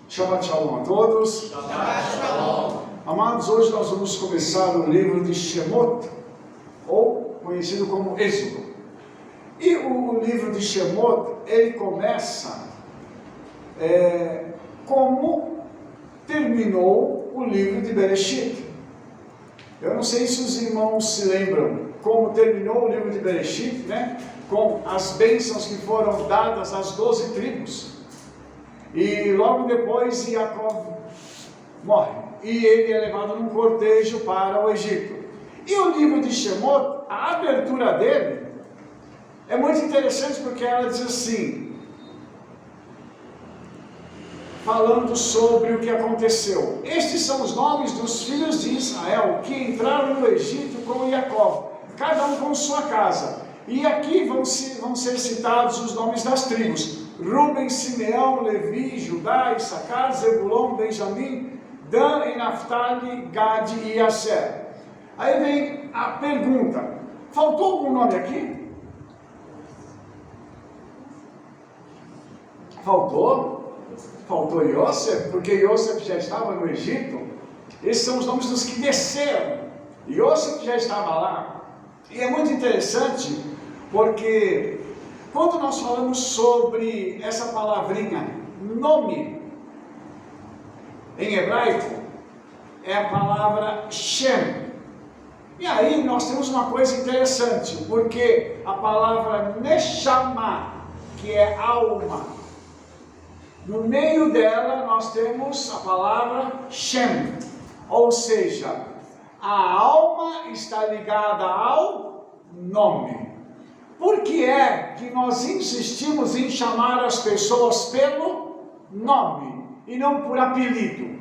Shabbat Shalom a todos. Shabbat Shalom. Amados, hoje nós vamos começar o livro de Shemot, ou conhecido como Êxodo. E o livro de Shemot, ele começa como terminou o livro de Bereshit. Eu não sei se os irmãos se lembram como terminou o livro de Bereshit, né? Com as bênçãos que foram dadas às 12 tribos. E logo depois Jacob morre. E ele é levado num cortejo para o Egito. E o livro de Shemot, a abertura dele, é muito interessante porque ela diz assim, falando sobre o que aconteceu. Estes são os nomes dos filhos de Israel que entraram no Egito com Jacob, cada um com sua casa. E aqui vão ser citados os nomes das tribos: Ruben, Simeão, Levi, Judá, Issacar, Zebulon, Benjamim, Dan e Naftali, Gad e Asher. Aí vem a pergunta: faltou algum nome aqui? Faltou Yosef, porque Yosef já estava no Egito. Esses são os nomes dos que desceram. Yosef já estava lá. E é muito interessante, porque quando nós falamos sobre essa palavrinha, nome, em hebraico, é a palavra Shem. E aí nós temos uma coisa interessante, porque a palavra Neshama, que é alma, no meio dela nós temos a palavra Shem, ou seja, a alma está ligada ao nome. Por que é que nós insistimos em chamar as pessoas pelo nome e não por apelido?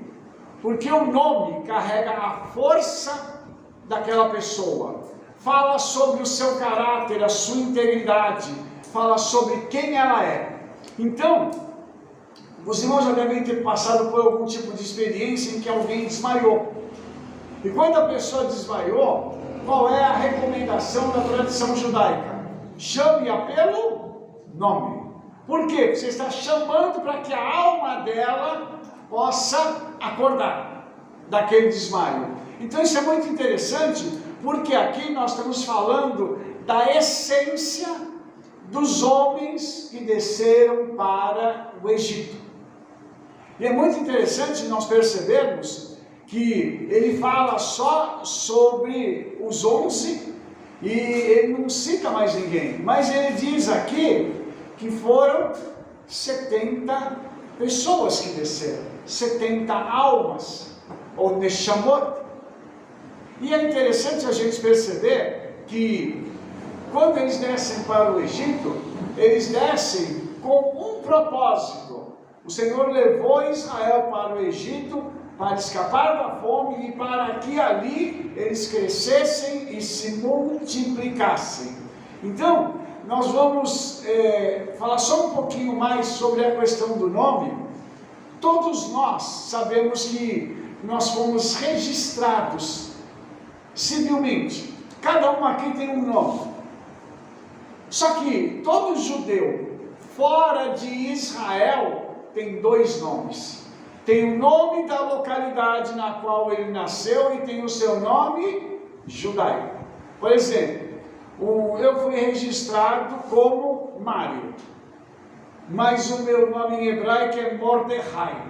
Porque o nome carrega a força daquela pessoa, fala sobre o seu caráter, a sua integridade, fala sobre quem ela é. Então, os irmãos já devem ter passado por algum tipo de experiência em que alguém desmaiou. E quando a pessoa desmaiou, qual é a recomendação da tradição judaica? Chame-a pelo nome. Por quê? Você está chamando para que a alma dela possa acordar daquele desmaio. Então isso é muito interessante, porque aqui nós estamos falando da essência dos homens que desceram para o Egito. E é muito interessante nós percebermos que ele fala só sobre os 11 e ele não cita mais ninguém, mas ele diz aqui que foram 70 pessoas que desceram, 70 almas, ou Neshamot. E é interessante a gente perceber que quando eles descem para o Egito, eles descem com um propósito. O Senhor levou Israel para o Egito para escapar da fome e para que ali eles crescessem e se multiplicassem. Então, nós vamos falar só um pouquinho mais sobre a questão do nome. Todos nós sabemos que nós fomos registrados civilmente. Cada um aqui tem um nome. Só que todo judeu fora de Israel tem dois nomes. Tem o nome da localidade na qual ele nasceu e tem o seu nome judaico. Por exemplo, eu fui registrado como Mário, mas o meu nome em hebraico é Mordecai.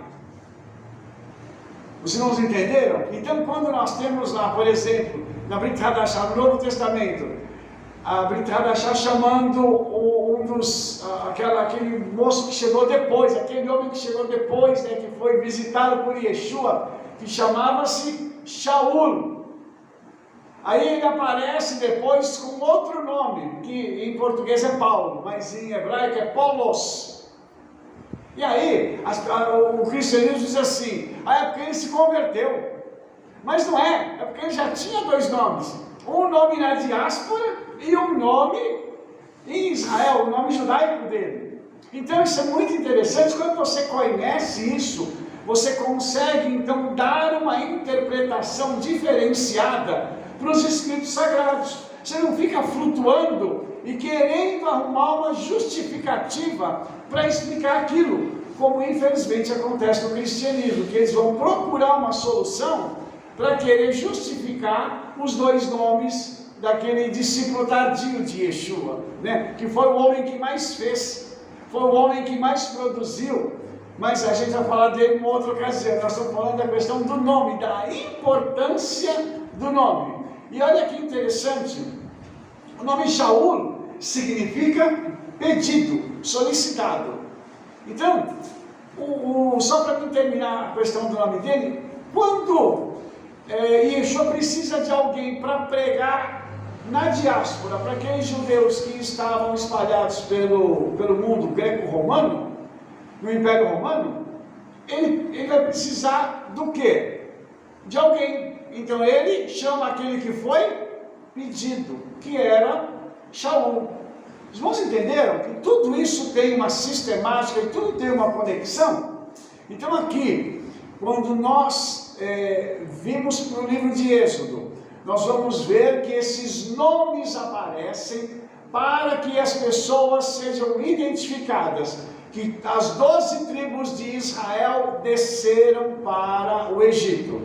Os irmãos entenderam? Então, quando nós temos lá, por exemplo, na Brit Hadashah, no Novo Testamento, a Brit Hadashah chamando aquele moço que chegou depois, aquele homem que chegou depois, né, que foi visitado por Yeshua, que chamava-se Shaul. Aí ele aparece depois com outro nome, que em português é Paulo, mas em hebraico é Paulos. E aí o cristianismo diz assim: é porque ele se converteu. Mas não é, é porque ele já tinha dois nomes. Um nome na diáspora e um nome em Israel, o nome judaico dele. Então isso é muito interessante. Quando você conhece isso, você consegue então dar uma interpretação diferenciada para os escritos sagrados. Você não fica flutuando e querendo arrumar uma justificativa para explicar aquilo. como infelizmente acontece no cristianismo, que eles vão procurar uma solução para querer justificar os dois nomes daquele discípulo tardio de Yeshua, né? Que foi o homem que mais fez, foi o homem que mais produziu, mas a gente vai falar dele em uma outra ocasião. Nós estamos falando da questão do nome, da importância do nome. E olha que interessante, o nome Shaul significa pedido, solicitado. Então, só para terminar a questão do nome dele, quando Yeshua precisa de alguém para pregar na diáspora, para aqueles judeus que estavam espalhados pelo mundo greco-romano, no Império Romano, ele vai precisar do quê? De alguém. Então ele chama aquele que foi pedido, que era Shaul. Os irmãos entenderam que tudo isso tem uma sistemática e tudo tem uma conexão? Então aqui, quando nós vimos para o livro de Êxodo, nós vamos ver que esses nomes aparecem para que as pessoas sejam identificadas, que as 12 tribos de Israel desceram para o Egito,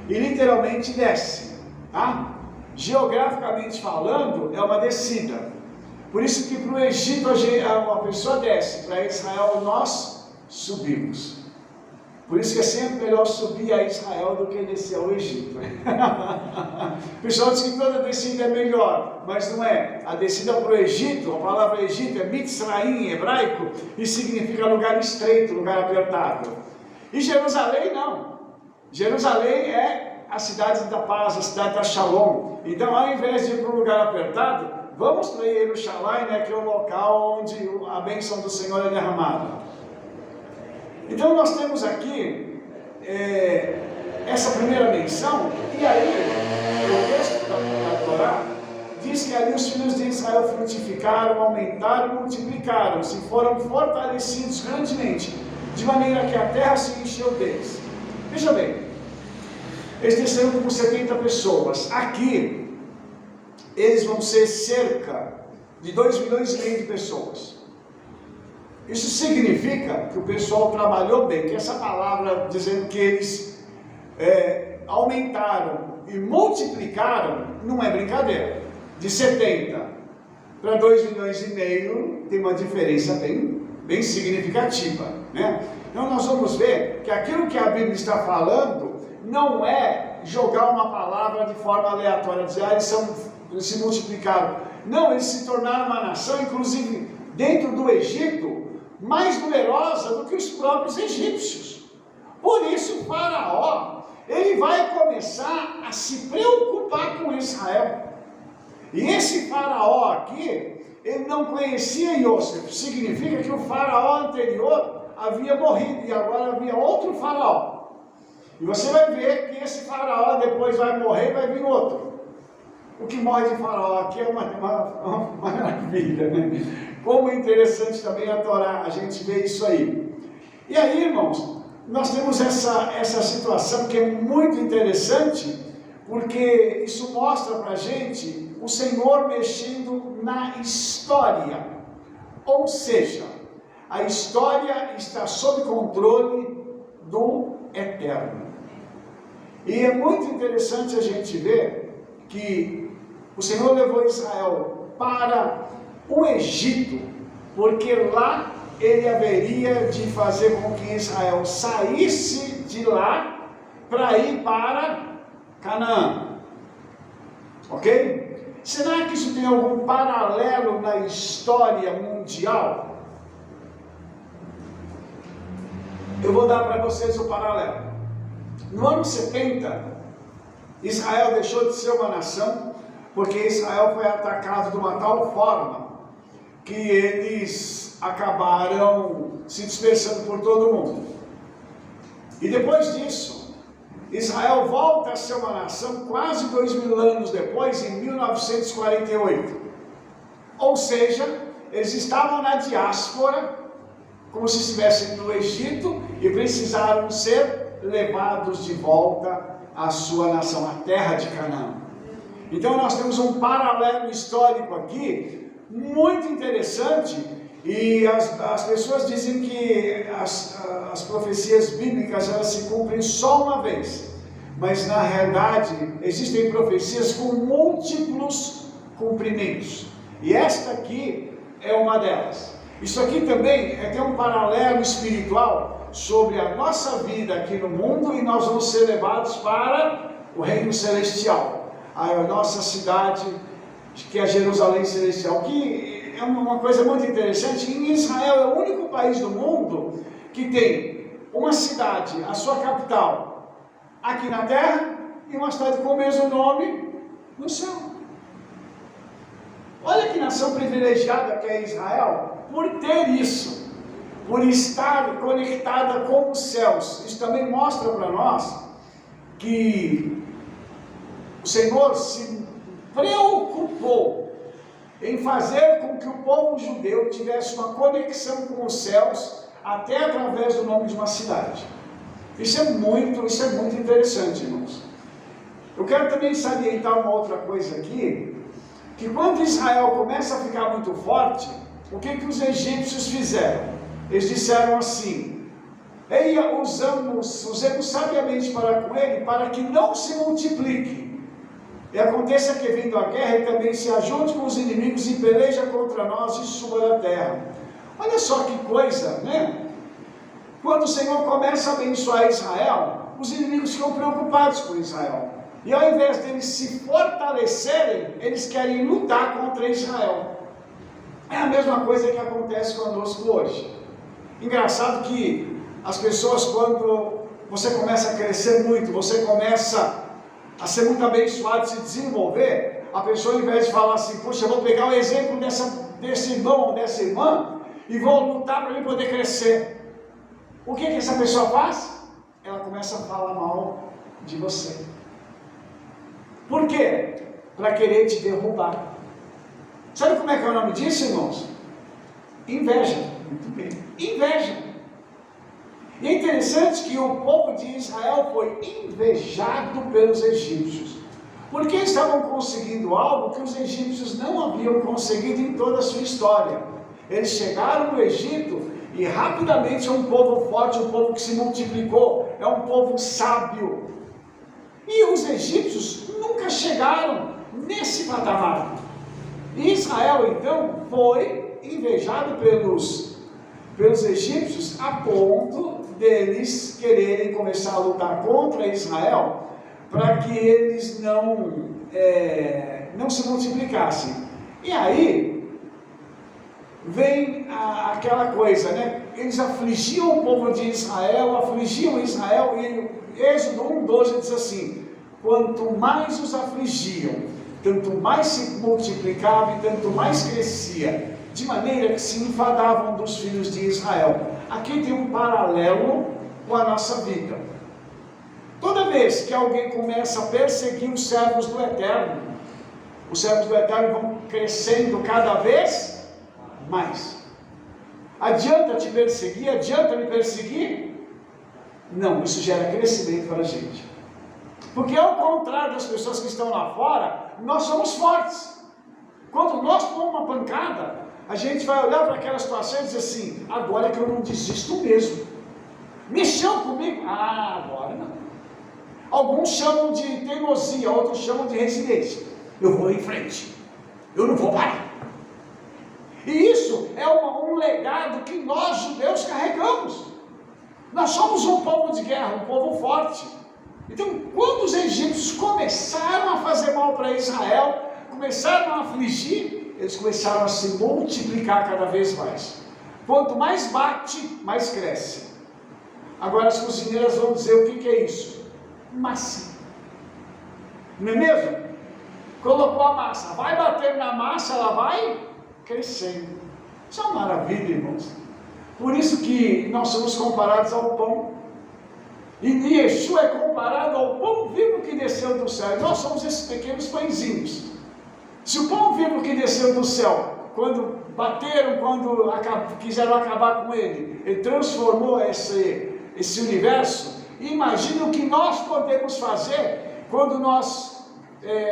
e literalmente desce, tá? Geograficamente falando, é uma descida. Por isso que para o Egito uma pessoa desce, para Israel nós subimos. Por isso que é sempre melhor subir a Israel do que descer ao Egito. O pessoal diz que toda descida é melhor, mas não é. A descida para o Egito, a palavra Egito é Mitzraim em hebraico, e significa lugar estreito, lugar apertado. E Jerusalém não. Jerusalém é a cidade da paz, a cidade da Shalom. Então, ao invés de ir para um lugar apertado, vamos para Jerusalém, né, que é o local onde a bênção do Senhor é derramada. Então nós temos aqui essa primeira menção, e aí o texto da Torá diz que ali os filhos de Israel frutificaram, aumentaram e multiplicaram-se, foram fortalecidos grandemente, de maneira que a terra se encheu deles. Veja bem, eles desceram com 70 pessoas. Aqui eles vão ser cerca de 2,5 milhões de pessoas. Isso significa que o pessoal trabalhou bem, que essa palavra dizendo que eles aumentaram e multiplicaram, não é brincadeira. De 70 para 2,5 milhões tem uma diferença bem significativa, né? Então nós vamos ver que aquilo que a Bíblia está falando não é jogar uma palavra de forma aleatória, dizer, eles se multiplicaram. Não, eles se tornaram uma nação, inclusive dentro do Egito, mais numerosa do que os próprios egípcios. Por isso o faraó, ele vai começar a se preocupar com Israel. E esse faraó aqui, ele não conhecia Yosef, significa que o faraó anterior havia morrido e agora havia outro faraó. E você vai ver que esse faraó depois vai morrer e vai vir outro. O que morre de faraó aqui é uma maravilha, né? Como é interessante também a Torá, a gente vê isso aí. E aí, irmãos, nós temos essa situação que é muito interessante, porque isso mostra para a gente o Senhor mexendo na história. Ou seja, a história está sob controle do Eterno. E é muito interessante a gente ver que o Senhor levou Israel para o Egito, porque lá ele haveria de fazer com que Israel saísse de lá para ir para Canaã. Ok? Será que isso tem algum paralelo na história mundial? Eu vou dar para vocês o paralelo. No ano 70, Israel deixou de ser uma nação, porque Israel foi atacado de uma tal forma que eles acabaram se dispersando por todo o mundo. E depois disso, Israel volta a ser uma nação quase 2.000 anos depois, em 1948. Ou seja, eles estavam na diáspora, como se estivessem no Egito, e precisaram ser levados de volta à sua nação, à terra de Canaã. Então nós temos um paralelo histórico aqui, muito interessante, E as pessoas dizem que as profecias bíblicas elas se cumprem só uma vez. Mas na realidade existem profecias com múltiplos cumprimentos. E esta aqui é uma delas. Isso aqui também tem um paralelo espiritual sobre a nossa vida aqui no mundo, e nós vamos ser levados para o reino celestial, a nossa cidade, que é Jerusalém Celestial, que é uma coisa muito interessante. Em Israel é o único país do mundo que tem uma cidade, a sua capital, aqui na terra, e uma cidade com o mesmo nome no céu. Olha que nação privilegiada que é Israel, por ter isso, por estar conectada com os céus. Isso também mostra para nós que o Senhor se preocupou em fazer com que o povo judeu tivesse uma conexão com os céus, até através do nome de uma cidade. Isso é muito interessante, irmãos. Eu quero também salientar uma outra coisa aqui, que quando Israel começa a ficar muito forte, o que os egípcios fizeram? Eles disseram assim: eia, usemos sabiamente para com ele, para que não se multiplique, e aconteça que, vindo a guerra, ele também se ajunte com os inimigos e peleja contra nós e suba da terra. Olha só que coisa, né? Quando o Senhor começa a abençoar Israel, os inimigos ficam preocupados com Israel. E ao invés deles se fortalecerem, eles querem lutar contra Israel. É a mesma coisa que acontece conosco hoje. Engraçado que as pessoas, quando você começa a crescer muito, você começa a ser muito abençoado, se desenvolver, a pessoa, ao invés de falar assim: puxa, eu vou pegar o exemplo desse irmão ou dessa irmã e vou lutar para ele poder crescer. O que essa pessoa faz? Ela começa a falar mal de você. Por quê? Para querer te derrubar. Sabe como é que é o nome disso, irmãos? Inveja. Muito bem. Inveja. E é interessante que o povo de Israel foi invejado pelos egípcios, porque estavam conseguindo algo que os egípcios não haviam conseguido em toda a sua história. Eles chegaram no Egito e rapidamente é um povo forte, um povo que se multiplicou, é um povo sábio. E os egípcios nunca chegaram nesse patamar. E Israel então foi invejado pelos egípcios, a ponto deles quererem começar a lutar contra Israel, para que eles não se multiplicassem. E aí vem aquela coisa, né? Eles afligiam o povo de Israel, e Êxodo 1:12 diz assim: quanto mais os afligiam, tanto mais se multiplicava e tanto mais crescia, de maneira que se enfadavam dos filhos de Israel. Aqui tem um paralelo com a nossa vida. Toda vez que alguém começa a perseguir os servos do Eterno, os servos do Eterno vão crescendo cada vez mais. Adianta te perseguir? Adianta me perseguir? Não, isso gera crescimento para a gente. Porque ao contrário das pessoas que estão lá fora, nós somos fortes. Quando nós tomamos uma pancada, a gente vai olhar para aquela situação e dizer assim: agora é que eu não desisto mesmo. Mexeu comigo? Ah, agora não. Alguns chamam de teimosia, outros chamam de resiliência. Eu vou em frente, eu não vou parar. E isso é um legado que nós judeus carregamos. Nós somos um povo de guerra, um povo forte. Então, quando os egípcios começaram a fazer mal para Israel, começaram a afligir, eles começaram a se multiplicar cada vez mais. Quanto mais bate, mais cresce. Agora as cozinheiras vão dizer: o que é isso? Massa. Não é mesmo? Colocou a massa, vai bater na massa, ela vai crescendo. Isso é uma maravilha, irmãos. Por isso que nós somos comparados ao pão. E Yeshua é comparado ao pão vivo que desceu do céu. E nós somos esses pequenos pãezinhos. Se o pão vivo que desceu do céu, quando bateram, quando quiseram acabar com ele transformou esse universo, imagina o que nós podemos fazer quando nós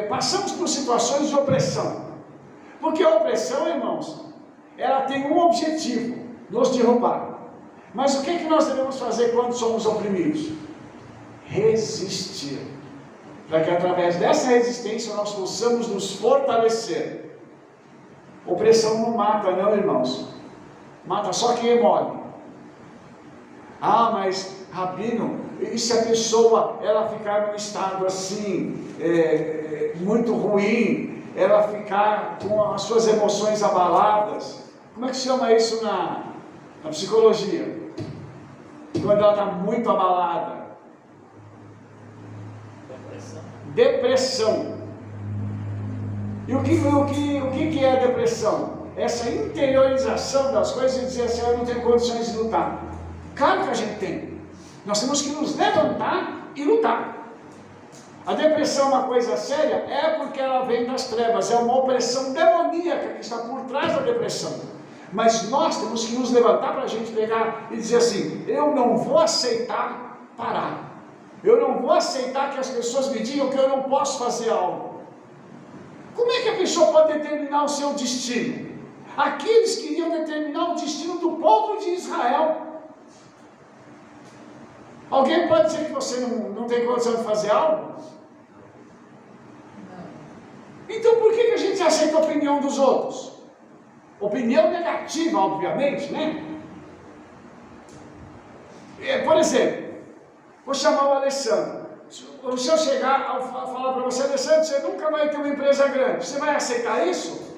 passamos por situações de opressão. Porque a opressão, irmãos, ela tem um objetivo: nos derrubar. Mas o que nós devemos fazer quando somos oprimidos? Resistir. Para que através dessa resistência nós possamos nos fortalecer. Opressão não mata, não, irmãos. Mata só quem é mole. Ah, mas Rabino, e se a pessoa ela ficar num estado assim, muito ruim, ela ficar com as suas emoções abaladas? Como é que se chama isso na psicologia? Quando ela está muito abalada. Depressão. E o que é a depressão? Essa interiorização das coisas e dizer assim: eu não tenho condições de lutar. Claro que a gente tem. Nós temos que nos levantar e lutar. A depressão é uma coisa séria? É porque ela vem das trevas, é uma opressão demoníaca que está por trás da depressão. Mas nós temos que nos levantar para a gente pegar e dizer assim: eu não vou aceitar parar. Eu não vou aceitar que as pessoas me digam que eu não posso fazer algo. Como é que a pessoa pode determinar o seu destino? Aqueles queriam determinar o destino do povo de Israel. Alguém pode dizer que você não tem condição de fazer algo? Então por que a gente aceita a opinião dos outros? Opinião negativa, obviamente, né? Por exemplo, vou chamar o Alessandro. Se eu chegar a falar para você: Alessandro, você nunca vai ter uma empresa grande, você vai aceitar isso?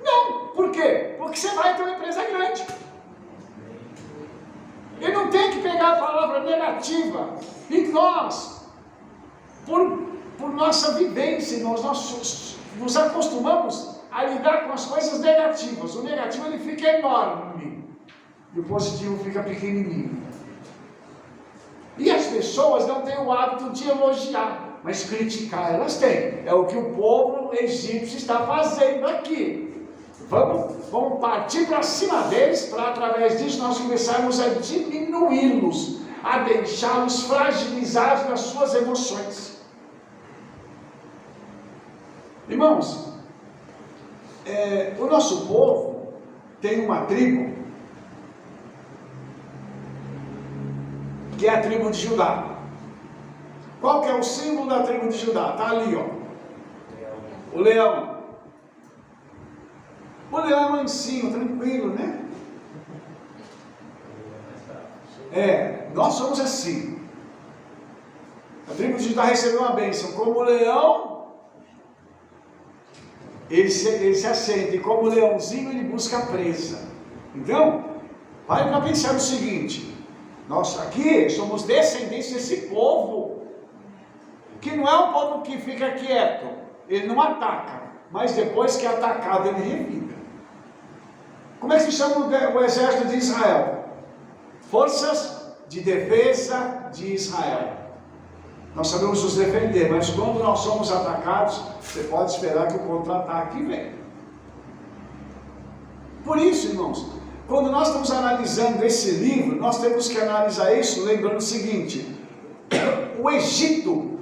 Não. Por quê? Porque você vai ter uma empresa grande. Eu não tenho que pegar a palavra negativa. E nós, por nossa vivência, nós nos acostumamos a lidar com as coisas negativas. O negativo ele fica enorme e o positivo fica pequenininho. E as pessoas não têm o hábito de elogiar, mas criticar elas têm. É o que o povo egípcio está fazendo aqui. Vamos partir para cima deles, para através disso nós começarmos a diminuí-los, a deixá-los fragilizados nas suas emoções. Irmãos, o nosso povo tem uma tribo, que é a tribo de Judá. Qual que é o símbolo da tribo de Judá? Está ali, ó. O leão. O leão é mansinho, tranquilo, né? Nós somos assim. A tribo de Judá recebeu uma bênção. Como o leão, ele se assenta. E como o leãozinho, ele busca a presa. Então, vai para pensar o seguinte: nós aqui somos descendentes desse povo, que não é um povo que fica quieto, ele não ataca, mas depois que é atacado, ele revida. Como é que se chama o exército de Israel? Forças de defesa de Israel. Nós sabemos nos defender, mas quando nós somos atacados, você pode esperar que o contra-ataque venha. Por isso, irmãos, quando nós estamos analisando esse livro, nós temos que analisar isso lembrando o seguinte: o Egito,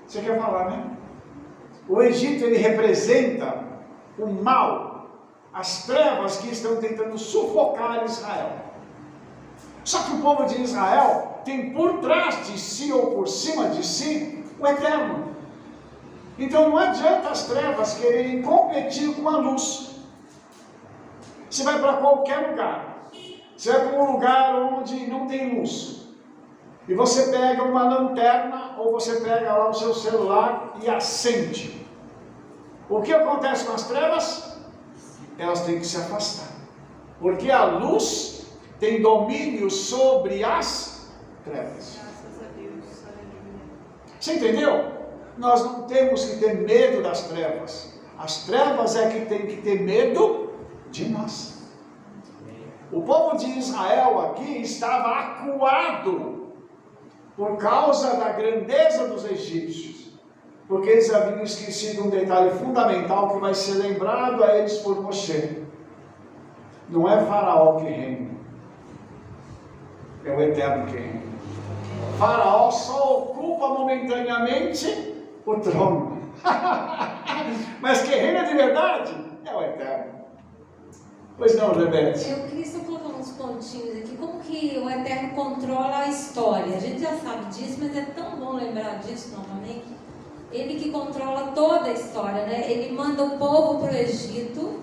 você quer falar, né? O Egito, ele representa o mal, as trevas que estão tentando sufocar Israel. Só que o povo de Israel tem por trás de si ou por cima de si o Eterno. Então não adianta as trevas quererem competir com a luz. Você vai para qualquer lugar, você vai para um lugar onde não tem luz, e você pega uma lanterna, ou você pega lá o seu celular e acende. O que acontece com as trevas? Elas têm que se afastar, porque a luz tem domínio sobre as trevas. Você entendeu? Nós não temos que ter medo das trevas. As trevas é que tem que ter medo de nós. O povo de Israel aqui estava acuado por causa da grandeza dos egípcios, porque eles haviam esquecido um detalhe fundamental que vai ser lembrado a eles por Moshe. Não é Faraó que reina, é o Eterno que reina. Faraó só ocupa momentaneamente o trono, mas quem reina de verdade é o Eterno. Pois não, Rebete? Eu queria só colocar uns pontinhos aqui. Como que o Eterno controla a história? A gente já sabe disso, mas é tão bom lembrar disso novamente. Ele que controla toda a história, né? Ele manda o povo para o Egito.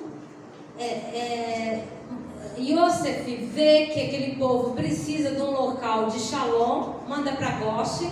Yosef vê que aquele povo precisa de um local de shalom, manda para Goshen.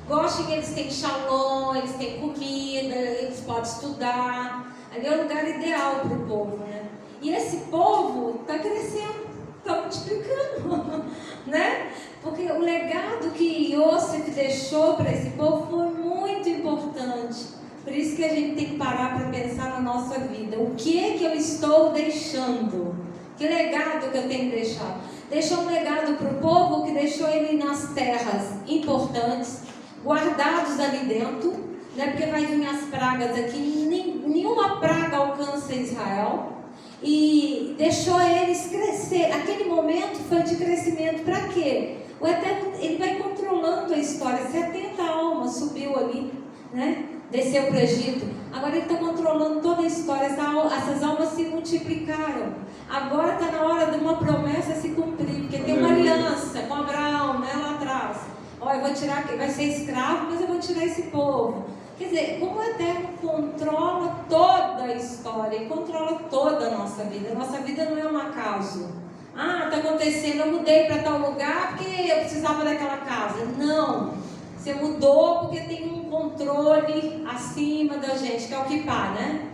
Goshen, eles têm shalom, eles têm comida, eles podem estudar. Ali é o lugar ideal para o povo, né? E esse povo está crescendo, está multiplicando, né? Porque o legado que Yosef deixou para esse povo foi muito importante. Por isso que a gente tem que parar para pensar na nossa vida. O que é que eu estou deixando? Que legado que eu tenho deixado? Deixou um legado para o povo que deixou ele nas terras importantes, guardados ali dentro, né? Porque vai vir as pragas aqui, nenhuma praga alcança Israel. E deixou eles crescer. Aquele momento foi de crescimento. Para quê? O Eterno, ele vai controlando a história. 70 almas subiu ali, né? Desceu para o Egito. Agora ele está controlando toda a história. Essas almas se multiplicaram. Agora está na hora de uma promessa se cumprir, porque tem uma aliança com Abraão, né, lá atrás. Eu vou tirar, vai ser escravo, mas eu vou tirar esse povo. Quer dizer, como o Eterno controla toda a história e controla toda a nossa vida. A nossa vida não é um acaso. Está acontecendo, eu mudei para tal lugar porque eu precisava daquela casa. Não, você mudou porque tem um controle acima da gente, que é o Kipá, né?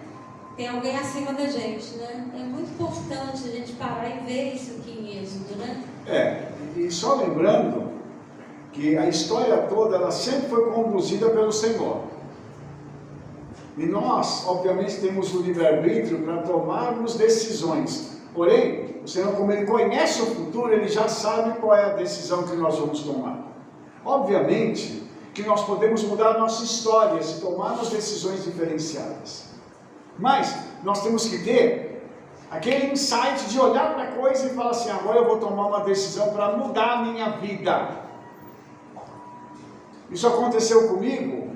Tem alguém acima da gente, né? É muito importante a gente parar e ver isso aqui em Êxodo, né? E só lembrando que a história toda, ela sempre foi conduzida pelo Senhor. E nós, obviamente, temos o livre-arbítrio para tomarmos decisões. Porém, o Senhor, como Ele conhece o futuro, Ele já sabe qual é a decisão que nós vamos tomar. Obviamente que nós podemos mudar a nossa história se tomarmos decisões diferenciadas. Mas nós temos que ter aquele insight de olhar para a coisa e falar assim: agora eu vou tomar uma decisão para mudar a minha vida. Isso aconteceu comigo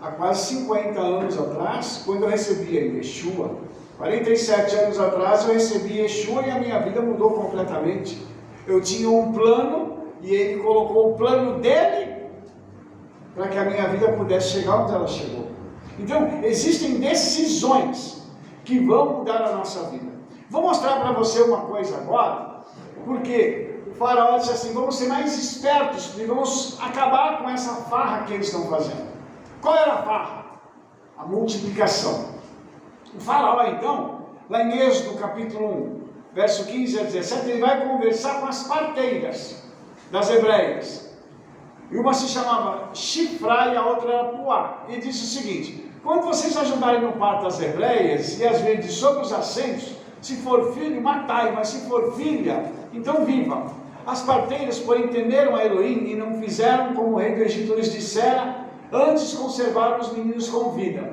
há quase 50 anos atrás, quando eu recebi a Yeshua. 47 anos atrás eu recebi Yeshua e a minha vida mudou completamente. Eu tinha um plano e Ele colocou o plano dele para que a minha vida pudesse chegar onde ela chegou. Então, existem decisões que vão mudar a nossa vida. Vou mostrar para você uma coisa agora, porque o faraó disse assim: vamos ser mais espertos e vamos acabar com essa farra que eles estão fazendo. Qual era a farra? A multiplicação. O faraó, então, lá em Êxodo capítulo 1, verso 15 a 17, ele vai conversar com as parteiras das hebreias. E uma se chamava Shifra e a outra era Puá. E disse o seguinte: quando vocês ajudarem no parto das hebreias e as verdes sobre os assentos, se for filho, matai, mas se for filha, então viva. As parteiras, porém, temeram a Elohim e não fizeram como o rei do Egito lhes dissera, antes conservaram os meninos com vida.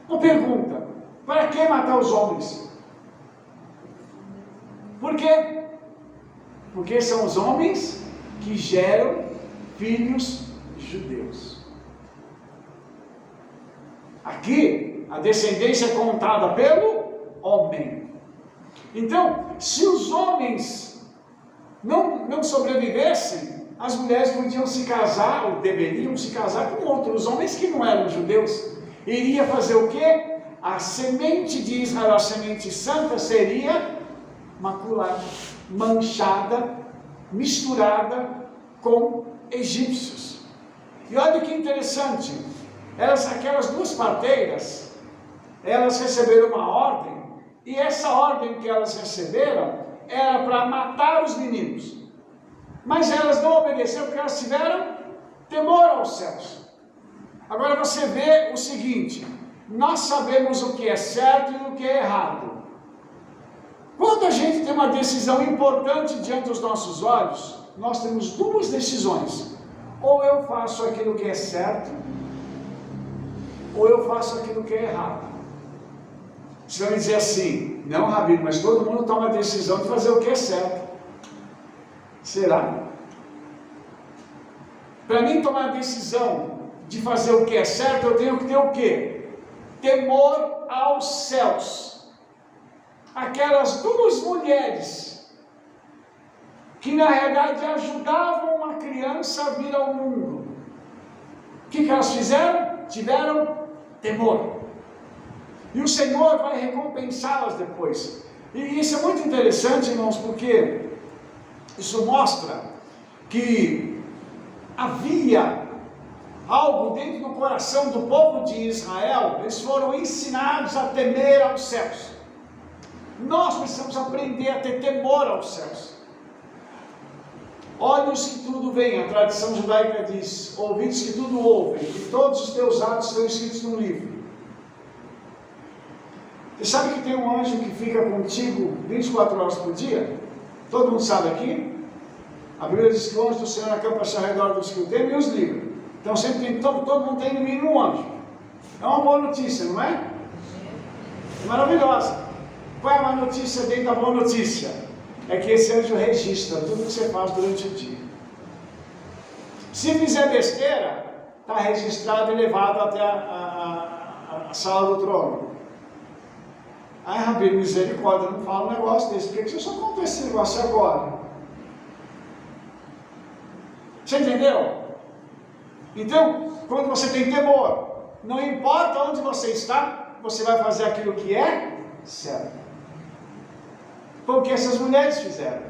Uma pergunta: para que matar os homens? Por quê? Porque são os homens que geram filhos judeus. Aqui, a descendência é contada pelo homem. Então, se os homens não sobrevivessem, as mulheres podiam se casar, ou deveriam se casar com outros homens que não eram judeus. Iria fazer o quê? A semente de Israel, a semente santa, seria maculada, manchada, misturada com egípcios. E olha que interessante, aquelas duas parteiras, elas receberam uma ordem, e essa ordem que elas receberam era para matar os meninos. Mas elas não obedeceram porque elas tiveram temor aos céus. Agora você vê o seguinte: nós sabemos o que é certo e o que é errado. Quando a gente tem uma decisão importante diante dos nossos olhos, nós temos duas decisões: ou eu faço aquilo que é certo, ou eu faço aquilo que é errado. Você vai me dizer assim: não, Rabino, mas todo mundo toma a decisão de fazer o que é certo. Será? Para mim tomar a decisão de fazer o que é certo, eu tenho que ter o quê? Temor aos céus. aquelas duas mulheres que na realidade ajudavam uma criança a vir ao mundo. O que elas fizeram? Tiveram temor. E o Senhor vai recompensá-las depois. E isso é muito interessante, irmãos, porque isso mostra que havia algo dentro do coração do povo de Israel. Eles foram ensinados a temer aos céus. Nós precisamos aprender a ter temor aos céus. Olhos que tudo veem, a tradição judaica diz, ouvidos que tudo ouvem, e todos os teus atos estão escritos num livro. Você sabe que tem um anjo que fica contigo 24 horas por dia? Todo mundo sabe aqui? A Bíblia diz que o anjo do Senhor acampa-se ao redor dos que o temem e os livra. Então sempre tem, todo mundo tem no mínimo um anjo. É uma boa notícia, não é? É maravilhosa. Qual é a má notícia dentro da boa notícia? É que esse anjo registra tudo que você faz durante o dia. Se fizer besteira, está registrado e levado até a sala do trono. Ai, Rabino, misericórdia, não fala um negócio desse. Por que você só contou esse negócio agora? Você entendeu? Então, quando você tem temor, não importa onde você está, você vai fazer aquilo que é certo. Foi o que essas mulheres fizeram.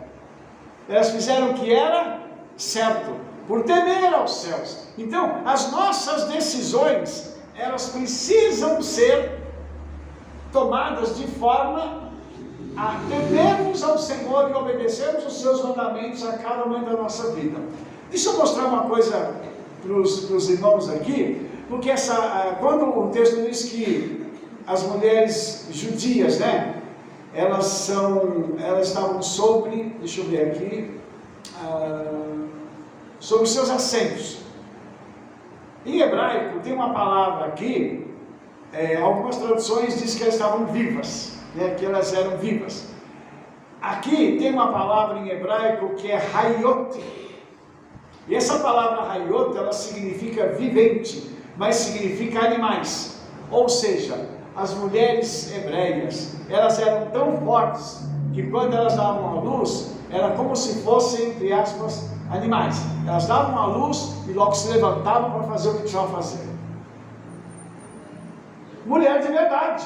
Elas fizeram o que era certo, por temer aos céus. Então, as nossas decisões, elas precisam ser tomadas de forma a temermos ao Senhor e obedecermos os seus mandamentos a cada momento da nossa vida. Deixa eu mostrar uma coisa para os irmãos aqui, porque quando o texto diz que as mulheres judias, né, elas estavam sobre, deixa eu ver aqui, sobre os seus assentos. Em hebraico tem uma palavra aqui, algumas traduções dizem que elas estavam vivas, né, que elas eram vivas. Aqui tem uma palavra em hebraico que é hayot. E essa palavra hayot, ela significa vivente, mas significa animais. Ou seja, as mulheres hebreias, elas eram tão fortes que quando elas davam à luz, era como se fossem, entre aspas, animais. Elas davam à luz e logo se levantavam para fazer o que precisavam fazer. Mulher de verdade.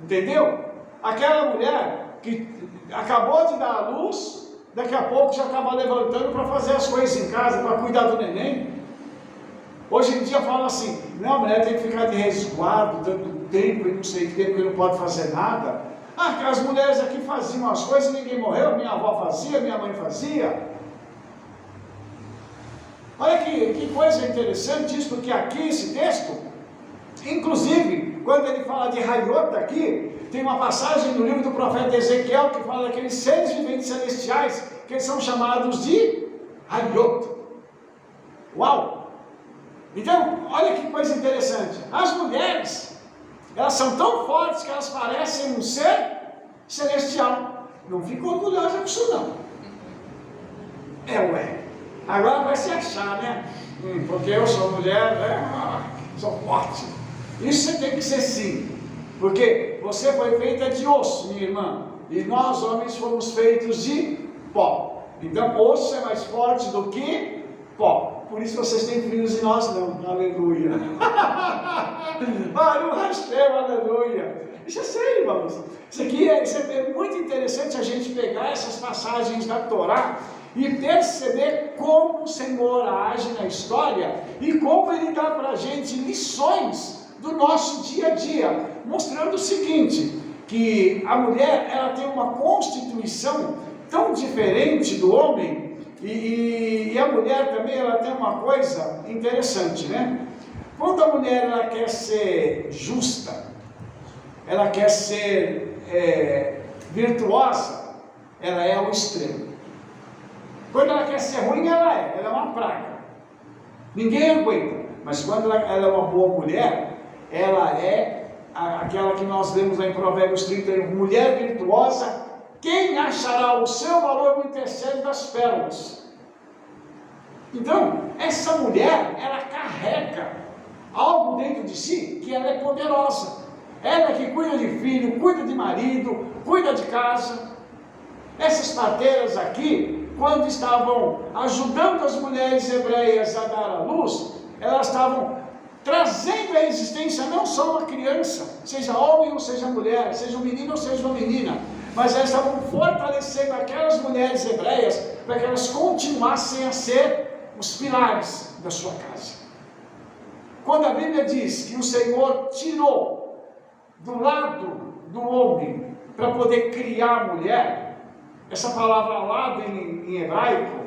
Entendeu? Aquela mulher que acabou de dar à luz, daqui a pouco já estava levantando para fazer as coisas em casa, para cuidar do neném. Hoje em dia fala assim, não, a mulher tem que ficar de resguardo, tanto tempo e não sei que tempo que não pode fazer nada. As mulheres aqui faziam as coisas, ninguém morreu, minha avó fazia, minha mãe fazia. Olha que coisa interessante isso, porque aqui esse texto, inclusive, quando ele fala de Hayot aqui, tem uma passagem no livro do profeta Ezequiel que fala daqueles seres viventes celestiais, que eles são chamados de Hayot. Uau! Então, olha que coisa interessante. As mulheres, elas são tão fortes que elas parecem um ser celestial. Não fica orgulhosa com isso não. Agora vai se achar, né? Porque eu sou mulher, sou forte. Isso você tem que ser sim. Porque você foi feita de osso, minha irmã. E nós, homens, fomos feitos de pó. Então, osso é mais forte do que pó. Por isso vocês têm filhos e nós não. Aleluia. Baruch Hashem, aleluia. Isso é sério, irmãos. Isso aqui é muito interessante a gente pegar essas passagens da Torá e perceber como o Senhor age na história e como Ele dá para a gente lições do nosso dia a dia, mostrando o seguinte, que a mulher, ela tem uma constituição tão diferente do homem, e a mulher também, ela tem uma coisa interessante, né? Quando a mulher, ela quer ser justa, ela quer ser virtuosa, ela é ao extremo. Quando ela quer ser ruim, ela é uma praga. Ninguém aguenta. Mas quando ela é uma boa mulher, ela é aquela que nós lemos lá em Provérbios 31, mulher virtuosa, quem achará o seu valor no intersédio das pérolas? Então, essa mulher, ela carrega algo dentro de si, que ela é poderosa. Ela que cuida de filho, cuida de marido, cuida de casa. Essas parteiras aqui, quando estavam ajudando as mulheres hebreias a dar à luz, elas estavam trazendo à existência não só uma criança, seja homem ou seja mulher, seja um menino ou seja uma menina, mas elas estavam fortalecendo aquelas mulheres hebreias para que elas continuassem a ser os pilares da sua casa. Quando a Bíblia diz que o Senhor tirou do lado do homem para poder criar a mulher, essa palavra lado em hebraico,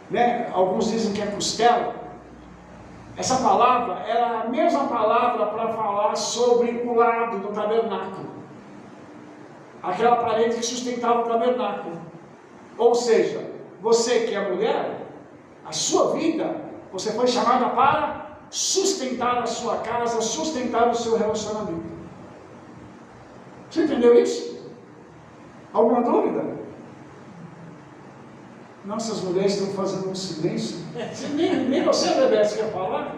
né, alguns dizem que é costela, essa palavra era a mesma palavra para falar sobre o lado do tabernáculo, aquela parede que sustentava o tabernáculo. Ou seja, você que é mulher, a sua vida, você foi chamada para sustentar a sua casa, sustentar o seu relacionamento. Você entendeu isso? Alguma dúvida? Nossas mulheres estão fazendo um silêncio. Nem você, Bebeto, quer falar?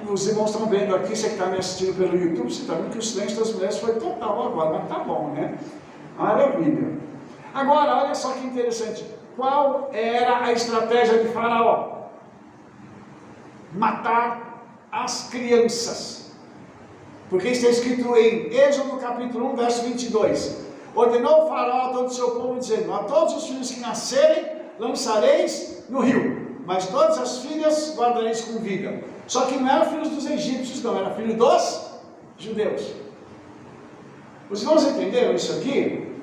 Os irmãos estão vendo aqui, você que está me assistindo pelo YouTube, você está vendo que o silêncio das mulheres foi total agora, mas tá bom, né? Maravilha. Agora, olha só que interessante. Qual era a estratégia de Faraó? Matar as crianças. Porque está escrito em Êxodo capítulo 1, verso 22. Ordenou o Faraó a todo o seu povo, dizendo: a todos os filhos que nascerem, lançareis no rio, mas todas as filhas guardareis com vida. Só que não eram filhos dos egípcios, não, era filho dos judeus. Os irmãos entenderam isso aqui?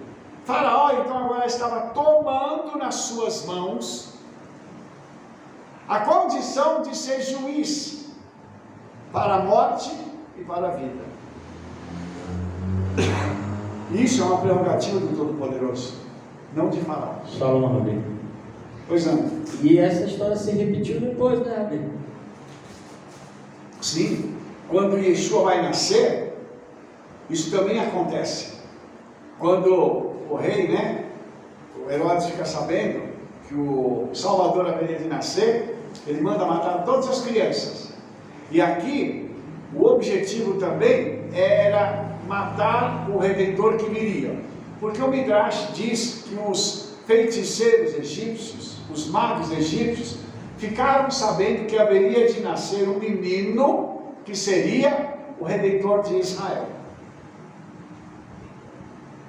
Faraó, então, agora estava tomando nas suas mãos a condição de ser juiz para a morte e para a vida. Isso é uma prerrogativa do Todo-Poderoso, não de Faraó. Shalom, Rabi. Pois não. E essa história se repetiu depois, né, Rabi? Sim, quando Yeshua vai nascer, isso também acontece. Quando o rei, né, o Herodes fica sabendo que o Salvador haveria de nascer, ele manda matar todas as crianças. E aqui, o objetivo também era matar o Redentor que viria. Porque o Midrash diz que os feiticeiros egípcios, os magos egípcios, ficaram sabendo que haveria de nascer um menino que seria o Redentor de Israel.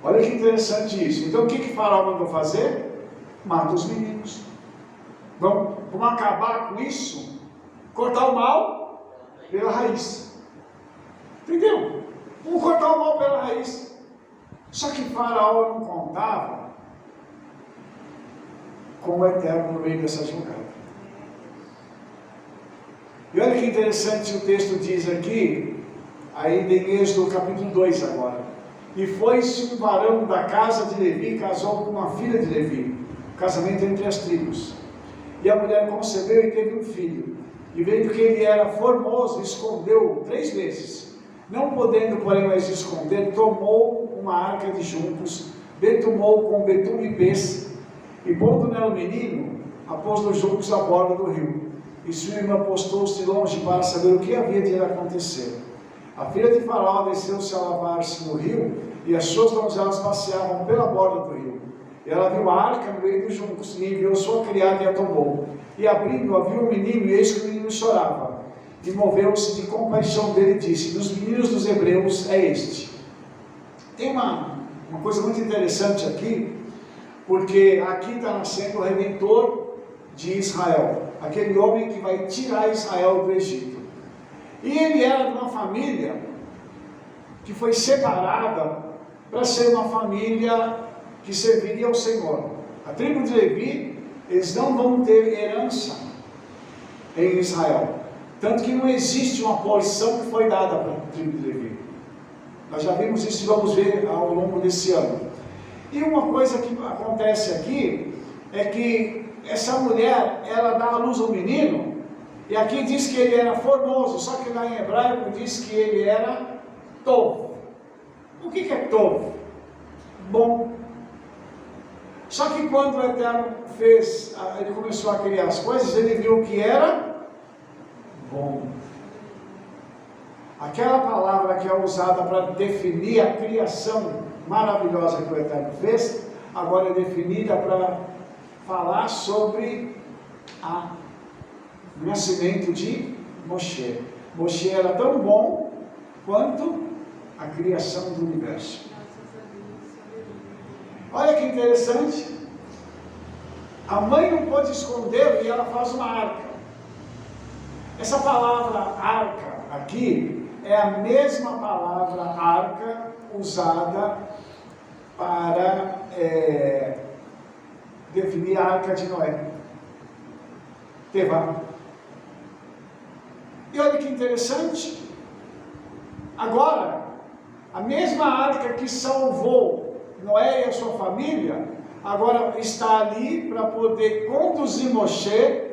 Olha que interessante isso. Então o que Faraó mandou fazer? Mata os meninos. Vamos acabar com isso? Cortar o mal pela raiz. Entendeu? Vamos cortar o mal pela raiz. Só que Faraó não contava com o Eterno no meio dessa jogada. E olha que interessante o texto diz aqui, ainda em Êxodo capítulo 2 agora. E foi-se um varão da casa de Levi, casou com uma filha de Levi, casamento entre as tribos. E a mulher concebeu e teve um filho. E vendo que ele era formoso, escondeu 3 meses. Não podendo, porém, mais esconder, tomou uma arca de juncos, betumou com betume e pez, e pondo nela o menino, a pôs nos juncos à borda do rio. E sua irmã postou-se longe para saber o que havia de lhe acontecer. A filha de Faraó desceu-se a lavar-se no rio, e as suas donzelas passeavam pela borda do rio. E ela viu a arca no meio dos juncos, e enviou sua criada e a tomou. E abrindo-a, viu o menino, e eis que o menino chorava. E moveu-se de compaixão dele e disse: dos meninos dos hebreus é este. Tem uma coisa muito interessante aqui, porque aqui está nascendo o Redentor de Israel, aquele homem que vai tirar Israel do Egito. E ele era de uma família que foi separada para ser uma família que serviria ao Senhor. A tribo de Levi, eles não vão ter herança em Israel, tanto que não existe uma porção que foi dada para a tribo de Levi. Nós já vimos isso e vamos ver ao longo desse ano. E uma coisa que acontece aqui é que essa mulher, ela dá à luz ao menino, e aqui diz que ele era formoso, só que lá em hebraico diz que ele era tov. O que é tov? Bom. Só que quando o Eterno ele começou a criar as coisas, ele viu que era bom. Aquela palavra que é usada para definir a criação maravilhosa que o Eterno fez, agora é definida para falar sobre o nascimento de Moshe. Moshe era tão bom quanto a criação do universo. Olha que interessante. A mãe não pôde esconder e ela faz uma arca. Essa palavra arca aqui é a mesma palavra arca usada para definir a arca de Noé. Tevá. E olha que interessante. Agora, a mesma arca que salvou Noé e a sua família, agora está ali para poder conduzir Moshe,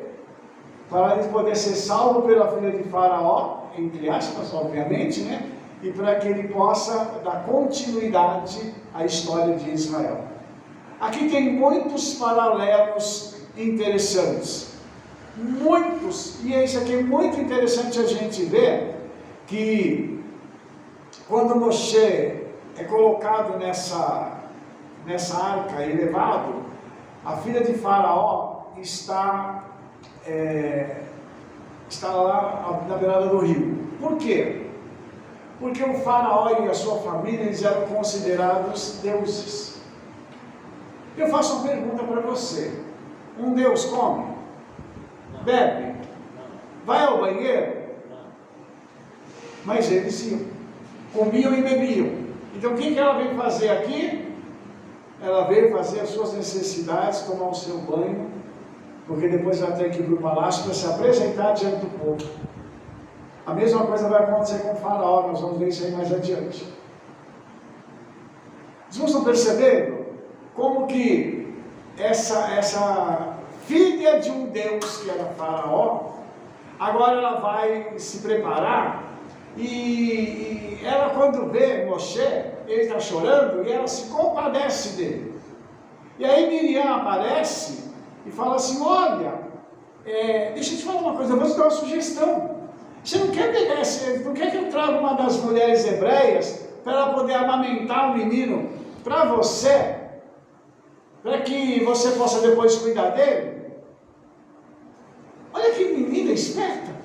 para ele poder ser salvo pela filha de Faraó, entre aspas, obviamente, né? E para que ele possa dar continuidade à história de Israel. Aqui tem muitos paralelos interessantes. Muitos, e isso aqui é muito interessante a gente ver, que quando Moshe é colocado nessa arca e levado, a filha de Faraó está lá na beirada do rio. Por quê? Porque o Faraó e a sua família, eles eram considerados deuses. Eu faço uma pergunta para você. Um Deus come? Bebe? Vai ao banheiro? Mas eles iam. Comiam e bebiam. Então o que ela veio fazer aqui? Ela veio fazer as suas necessidades, tomar o seu banho, porque depois ela tem que ir para o palácio para se apresentar diante do povo. A mesma coisa vai acontecer com o Faraó, nós vamos ver isso aí mais adiante. Vocês estão percebendo como que essa filha de um Deus que era Faraó, agora ela vai se preparar e ela, quando vê Moshe, ele está chorando e ela se compadece dele. E aí Miriam aparece e fala assim: olha, deixa eu te falar uma coisa, eu vou te dar uma sugestão. Você não quer pegar não quer que eu traga uma das mulheres hebreias para ela poder amamentar o menino para você, para que você possa depois cuidar dele? Olha que menina esperta.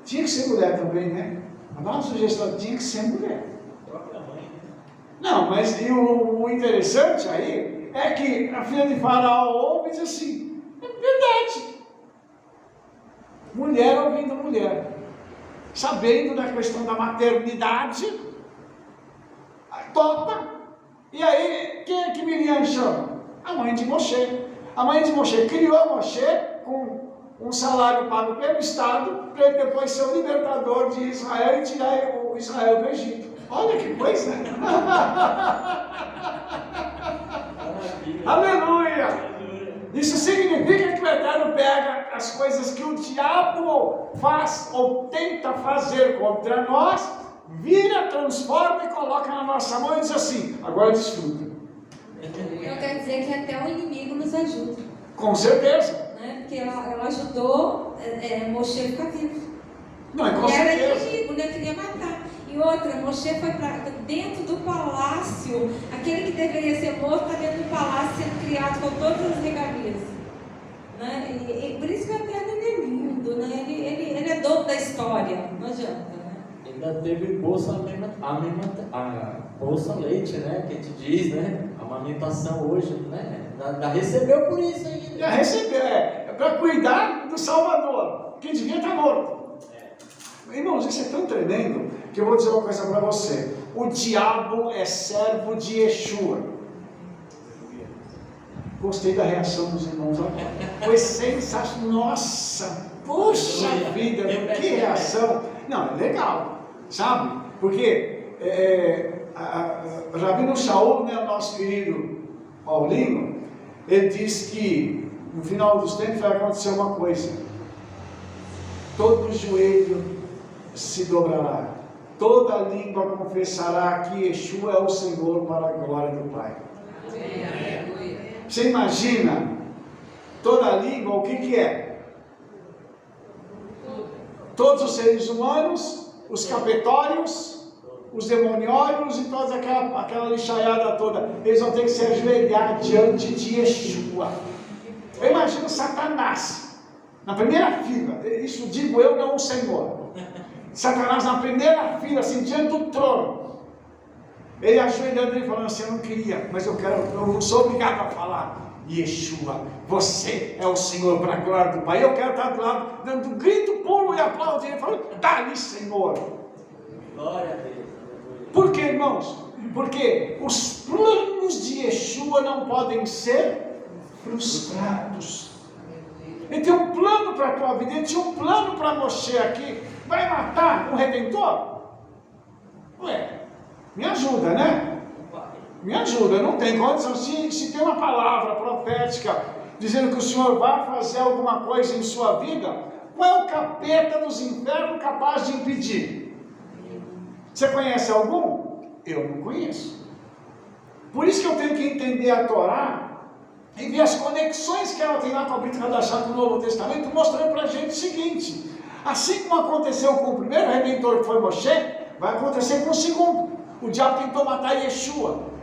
Tinha que ser mulher também, né? Vou dar uma sugestão, tinha que ser mulher. Não, mas o interessante aí é que a filha de Faraó ouve e diz assim: é verdade. Mulher ouvindo mulher, sabendo da questão da maternidade, topa. E aí, quem é que Miriam chama? A mãe de Moshe. A mãe de Moshe criou Moshe com um salário pago pelo Estado, para ele depois ser o libertador de Israel e tirar o Israel do Egito. Olha que coisa! Aleluia! Isso significa que o Eterno pega as coisas que o diabo faz ou tenta fazer contra nós, vira, transforma e coloca na nossa mão e diz assim: agora desfruta. Então quer dizer que até o inimigo nos ajuda. Com certeza. Né? Porque ela ajudou Moshe a ficar vivo. Não, com e era certeza. inimigo, né? Queria matar. E outra, Moshe foi para dentro do palácio. Aquele que deveria ser morto está dentro do palácio, sendo criado com todas as regalias. Né? E por isso que o Eterno é lindo, né? Ele é dono da história, não adianta. Né? Ainda teve bolsa leite, né? Que a gente diz, né? Amamentação hoje, né? Já recebeu por isso ainda. Já recebeu, é para cuidar do Salvador, que devia estar morto. Irmãos, isso é tão tremendo que eu vou dizer uma coisa para você. O diabo é servo de Yeshua. Gostei da reação dos irmãos agora. Foi sensacional. Nossa, puxa vida, que reação. Não, é legal, sabe? Porque Rabino Shaul, né, o nosso querido Paulinho, ele diz que no final dos tempos vai acontecer uma coisa: todo joelho se dobrará, toda língua confessará que Yeshua é o Senhor, para a glória do Pai. Você imagina toda língua, o que é? Todos os seres humanos, os capetórios, os demoniórios e toda aquela lixaiada toda, eles vão ter que se ajoelhar diante de Yeshua. Eu imagino Satanás na primeira fila, isso digo eu, não o Senhor. Satanás na primeira fila, assim, diante do trono, ele ajoelhando e falando assim: eu não queria, mas eu sou obrigado a falar. Yeshua, você é o Senhor para a glória do Pai. Eu quero estar do lado, dando um grito, pulo e aplaudir, ele falando: dá-lhe, Senhor. Glória a Deus. Por quê, irmãos? Porque os planos de Yeshua não podem ser frustrados. Ele tem um plano para a tua vida, ele tinha um plano para Moshe aqui. Vai matar um redentor? Ué, me ajuda, né? Me ajuda, não tem condição. Se tem uma palavra profética dizendo que o Senhor vai fazer alguma coisa em sua vida, qual é o capeta dos infernos capaz de impedir? Você conhece algum? Eu não conheço. Por isso que eu tenho que entender a Torá e ver as conexões que ela tem lá com a Brit Hadashah do Novo Testamento, mostrando para a gente o seguinte: assim como aconteceu com o primeiro redentor, que foi Moshe, vai acontecer com o segundo. O diabo tentou matar Yeshua.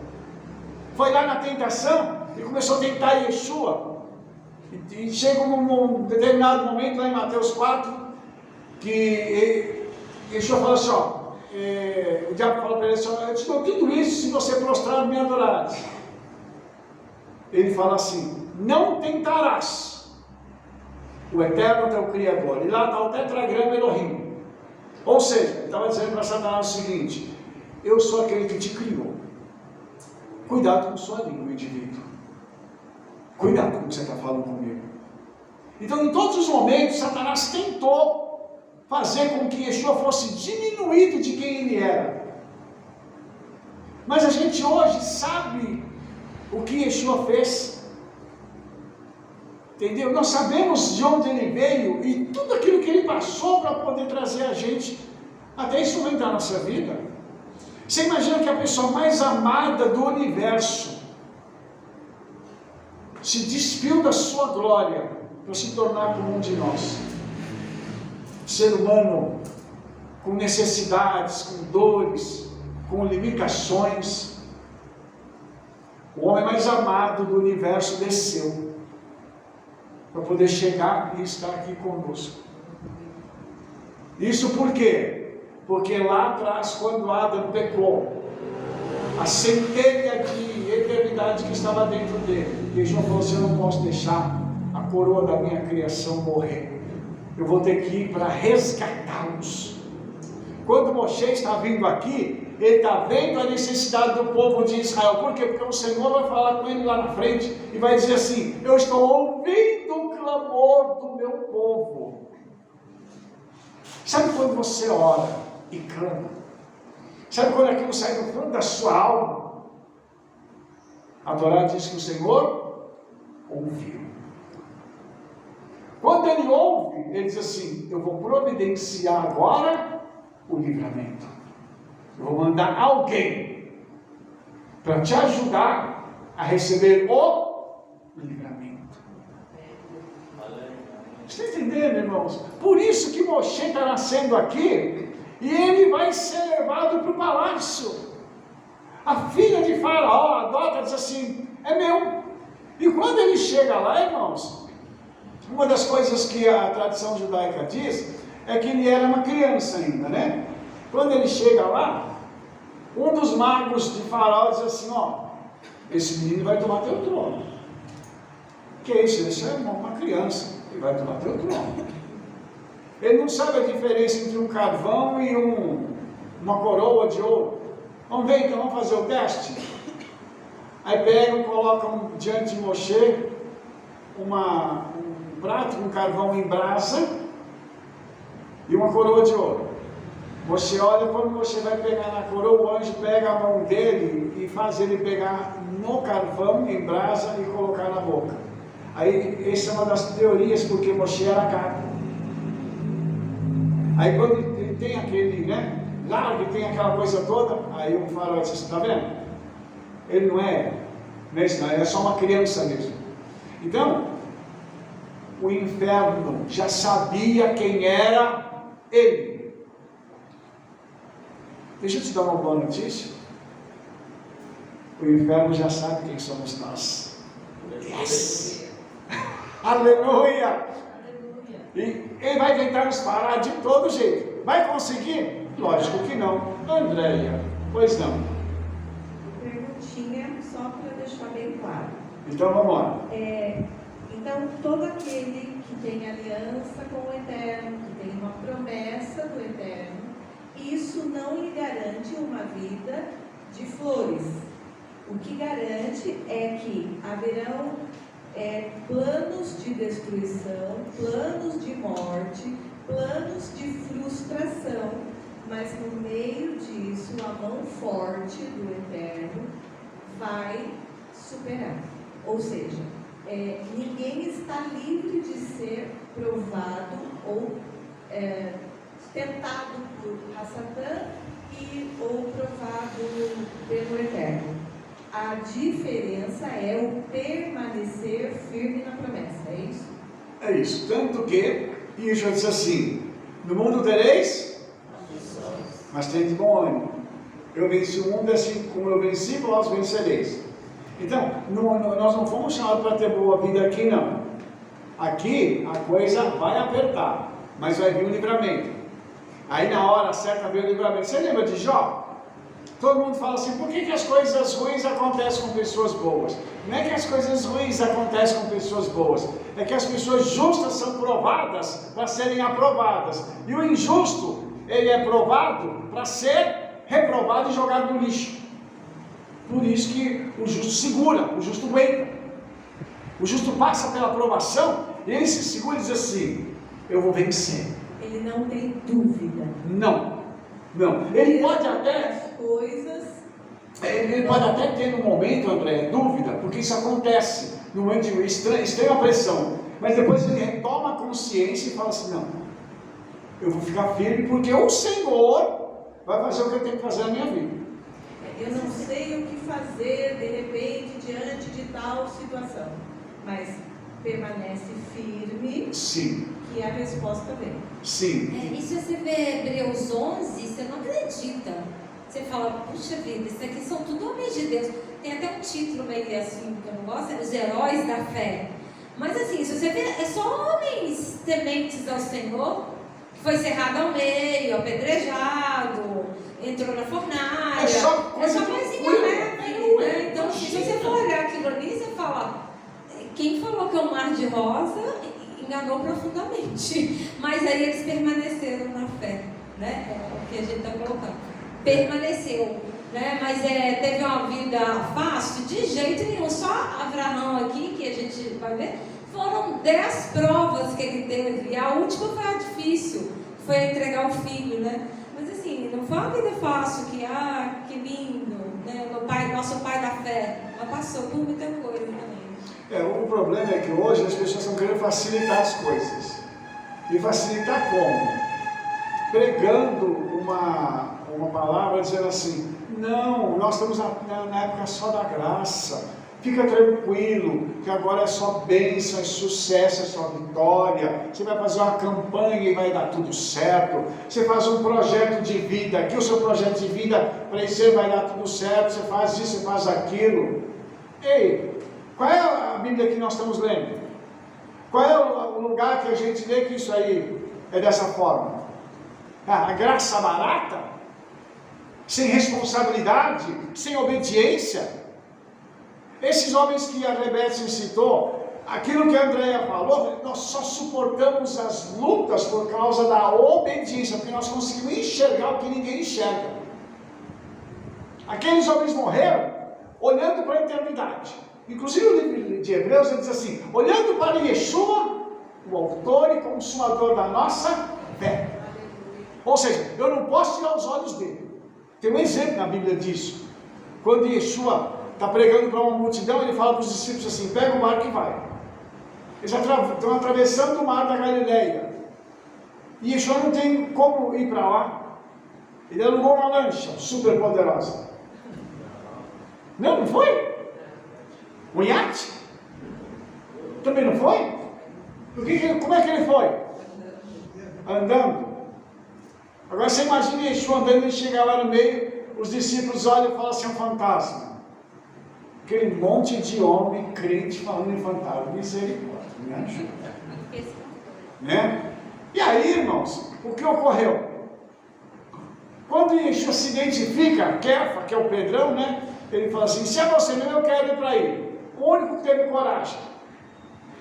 Foi lá na tentação e começou a tentar Yeshua. E chega um determinado momento lá em Mateus 4, que Yeshua fala assim: o diabo fala para ele assim: eu te dou tudo isso se você prostrar e me adorar. Ele fala assim: não tentarás o eterno teu Criador. E lá está o tetragrama Elohim. Ou seja, ele estava dizendo para Satanás o seguinte: eu sou aquele que te criou. Cuidado com sua língua, indivíduo. Cuidado com o que você está falando comigo. Então, em todos os momentos, Satanás tentou fazer com que Yeshua fosse diminuído de quem ele era. Mas a gente hoje sabe o que Yeshua fez. Entendeu? Nós sabemos de onde ele veio e tudo aquilo que ele passou para poder trazer a gente até esse momento da nossa vida. Você imagina que a pessoa mais amada do universo se despiu da sua glória para se tornar como um de nós. Ser humano com necessidades, com dores, com limitações. O homem mais amado do universo desceu para poder chegar e estar aqui conosco. Isso por quê? Porque lá atrás, quando Adão pecou, a centelha de eternidade que estava dentro dele, Yeshua falou assim: eu não posso deixar a coroa da minha criação morrer. Eu vou ter que ir para resgatá-los. Quando Moshe está vindo aqui, ele está vendo a necessidade do povo de Israel. Por quê? Porque o Senhor vai falar com ele lá na frente e vai dizer assim: eu estou ouvindo o clamor do meu povo. Sabe quando você ora e clama? Sabe quando aquilo sai do fundo da sua alma? A Torá diz que o Senhor ouviu. Quando ele ouve, ele diz assim: eu vou providenciar agora o livramento. Eu vou mandar alguém para te ajudar a receber o livramento. Você está entendendo, irmãos? Por isso que Moshe está nascendo aqui e ele vai ser levado para o palácio. A filha de Faraó adota, diz assim: é meu. E quando ele chega lá, irmãos, uma das coisas que a tradição judaica diz é que ele era uma criança ainda, né? Quando ele chega lá, um dos magos de Faraó diz assim: esse menino vai tomar teu trono. Que é isso? Esse é uma criança. Ele vai tomar teu trono. Ele não sabe a diferença entre um carvão e uma coroa de ouro. Vamos ver então, vamos fazer o teste? Aí pegam, colocam diante de Moshe um prato com carvão em brasa e uma coroa de ouro. Moshe olha, quando Moshe vai pegar na coroa, o anjo pega a mão dele e faz ele pegar no carvão em brasa e colocar na boca. Aí, essa é uma das teorias, porque Moshe era gago. Aí quando ele tem aquele, largo, tem aquela coisa toda, aí o faraó diz assim: está vendo? Ele não é isso, não, ele é só uma criança mesmo. Então, o inferno já sabia quem era ele. Deixa eu te dar uma boa notícia. O inferno já sabe quem somos nós. Yes! Aleluia! E ele vai tentar nos parar de todo jeito. Vai conseguir? Lógico que não. Andréia, pois não. Perguntinha, só para deixar bem claro. Então vamos lá. Então, todo aquele que tem aliança com o Eterno, que tem uma promessa do Eterno, isso não lhe garante uma vida de flores. O que garante é que haverão planos de destruição, planos de morte, planos de frustração, mas no meio disso a mão forte do Eterno vai superar. Ou seja, ninguém está livre de ser provado ou tentado por Satã ou provado pelo Eterno. A diferença é o permanecer firme na promessa, é isso? É isso. Tanto que Yeshua diz assim: no mundo tereis, mas tende bom ânimo. Eu venci o mundo assim como eu venci, vós vencereis. Então, nós não fomos chamados para ter boa vida aqui, não. Aqui a coisa vai apertar, mas vai vir o livramento. Aí na hora certa vem o livramento. Você lembra de Jó? Todo mundo fala assim: por que as coisas ruins acontecem com pessoas boas? Não é que as coisas ruins acontecem com pessoas boas, é que as pessoas justas são provadas para serem aprovadas, e o injusto, ele é provado para ser reprovado e jogado no lixo. Por isso que o justo segura, o justo aguenta, o justo passa pela aprovação, e ele se segura e diz assim: eu vou vencer. Ele não tem dúvida. Não. Ele pode até ter no momento, André, dúvida, porque isso acontece no momento de extrema pressão, mas depois ele retoma a consciência e fala assim: não, eu vou ficar firme porque o Senhor vai fazer o que eu tenho que fazer na minha vida. Eu não sei o que fazer de repente diante de tal situação, mas permanece firme. Sim. Que a resposta vem. Sim. E se você vê Hebreus 11, você não acredita. Você fala: puxa vida, isso aqui são tudo homens de Deus. Tem até um título meio assim, que eu não gosto, é Os Heróis da Fé. Mas assim, se você vê, é só homens tementes ao Senhor, que foi cerrado ao meio, apedrejado, entrou na fornalha. É só coisinha leve. Então, se você for olhar aquilo ali, você fala: quem falou que é um mar de rosa enganou profundamente. Mas aí eles permaneceram na fé, né? É o que a gente está colocando. Permaneceu, né? Mas teve uma vida fácil? De jeito nenhum. Só Abraão aqui, que a gente vai ver, foram 10 provas que ele teve. E a última foi a difícil, foi entregar o filho, né? Mas assim, não foi uma vida fácil, que lindo, né? Nosso pai da fé, mas passou por muita coisa também. O problema é que hoje as pessoas estão querendo facilitar as coisas. E facilitar como? Pregando uma palavra dizendo assim: não, nós estamos na época só da graça. Fica tranquilo, que agora é só bênção, é sucesso, é só vitória. Você vai fazer uma campanha e vai dar tudo certo. Você faz um projeto de vida, aqui o seu projeto de vida, para você vai dar tudo certo. Você faz isso, você faz aquilo. Ei, qual é a Bíblia que nós estamos lendo? Qual é o lugar que a gente lê que isso aí é dessa forma? A graça barata? Sem responsabilidade? Sem obediência? Esses homens que a Rebeca citou, aquilo que a Andréia falou, nós só suportamos as lutas por causa da obediência, porque nós conseguimos enxergar o que ninguém enxerga. Aqueles homens morreram olhando para a eternidade. Inclusive o livro de Hebreus ele diz assim: olhando para Yeshua, o autor e consumador da nossa fé. Ou seja, eu não posso tirar os olhos dele. Tem um exemplo na Bíblia disso. Quando Yeshua está pregando para uma multidão, ele fala para os discípulos assim: pega o barco e vai. Eles estão atravessando o mar da Galileia. E Yeshua não tem como ir para lá. Ele alugou uma lancha super poderosa. Não foi? Um iate? Também não foi? Como é que ele foi? Andando. Agora você imagina Yeshua andando e chegar lá no meio, os discípulos olham e falam assim, é um fantasma. Aquele monte de homem crente falando em fantasma. Misericórdia, me ajuda. Né? E aí, irmãos, o que ocorreu? Quando Yeshua se identifica, Kefa, que é o Pedrão, né? Ele fala assim, se é você mesmo, eu quero ir para aí. O único que teve coragem.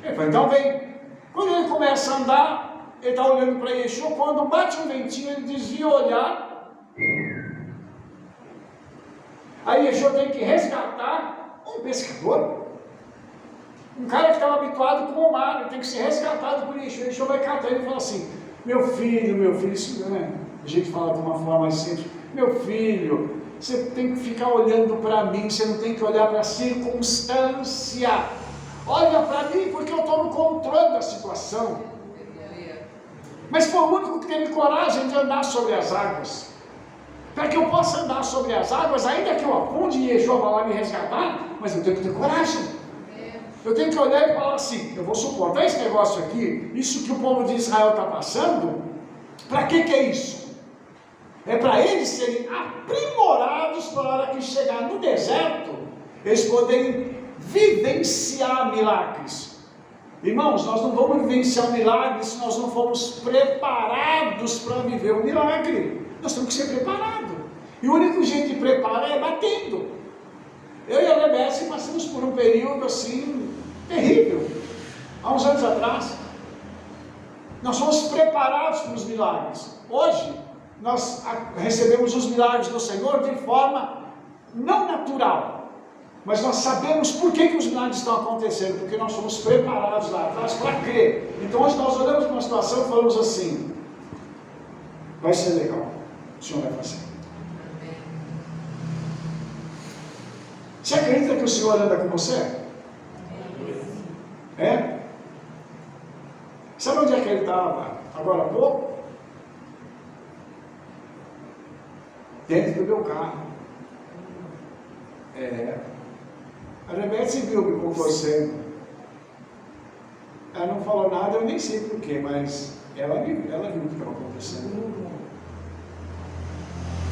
Ele fala, então vem. Quando ele começa a andar, ele está olhando para Yeshua, quando bate um ventinho, ele desvia o olhar. Aí Yeshua tem que resgatar um pescador. Um cara que estava habituado com o mar, ele tem que ser resgatado por Yeshua. Yeshua vai catar ele e fala assim, meu filho, isso não é, a gente fala de uma forma mais simples, meu filho, você tem que ficar olhando para mim, você não tem que olhar para a circunstância. Olha para mim, porque eu estou no controle da situação. Mas foi o único que teve coragem de andar sobre as águas. Para que eu possa andar sobre as águas, ainda que eu afunde e Yeshua vai lá me resgatar, mas eu tenho que ter coragem. Eu tenho que olhar e falar assim, eu vou suportar esse negócio aqui, isso que o povo de Israel está passando, para que é isso? É para eles serem aprimorados para a hora que chegar no deserto, eles poderem vivenciar milagres. Irmãos, nós não vamos vivenciar um milagre se nós não formos preparados para viver o milagre. Nós temos que ser preparados. E o único jeito de preparar é batendo. Eu e a Rebece passamos por um período assim, terrível. Há uns anos atrás, nós fomos preparados para os milagres. Hoje, nós recebemos os milagres do Senhor de forma não natural. Mas nós sabemos por que os milagres estão acontecendo, porque nós fomos preparados lá atrás para crer. Então hoje nós olhamos para uma situação e falamos assim, vai ser legal, o Senhor vai fazer. Você acredita que o Senhor anda com você? É? Sabe onde é que ele estava agora há pouco? Dentro do meu carro. A Rebeca viu me contorcendo. Ela não falou nada, eu nem sei porquê, mas ela viu o que estava acontecendo.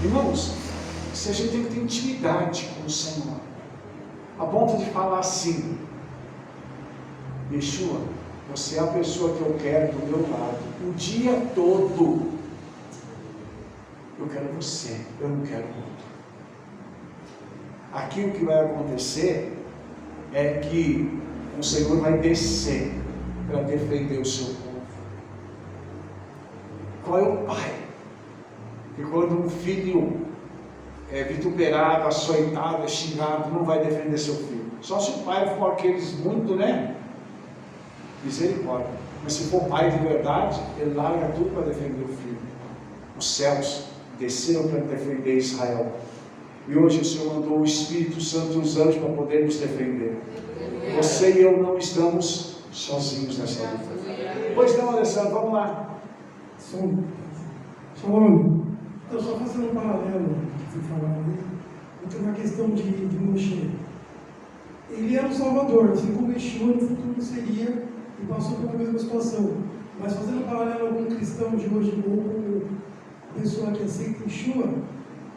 Irmãos, se a gente tem que ter intimidade com o Senhor, a ponto de falar assim, Yeshua, você é a pessoa que eu quero do meu lado, o dia todo. Eu quero você, eu não quero outro. Aqui o que vai acontecer é que o Senhor vai descer para defender o seu povo. Qual é o pai? Que quando um filho é vituperado, açoitado, é xingado, não vai defender seu filho. Só se o pai for aqueles muito, misericórdia. Mas se for pai de verdade, ele larga tudo para defender o filho. Os céus desceram para defender Israel. E hoje o Senhor mandou o Espírito Santo e os anjos para poder nos defender. Você e eu não estamos sozinhos nessa luta. Pois não, Alessandro, vamos lá. Só fazendo um paralelo que você falou ali, então na questão de Moshe. Ele era o Salvador, assim como Yeshua no futuro seria, e passou pela mesma situação. Mas fazendo um paralelo com um cristão de hoje, ou com pessoa que aceita Yeshua,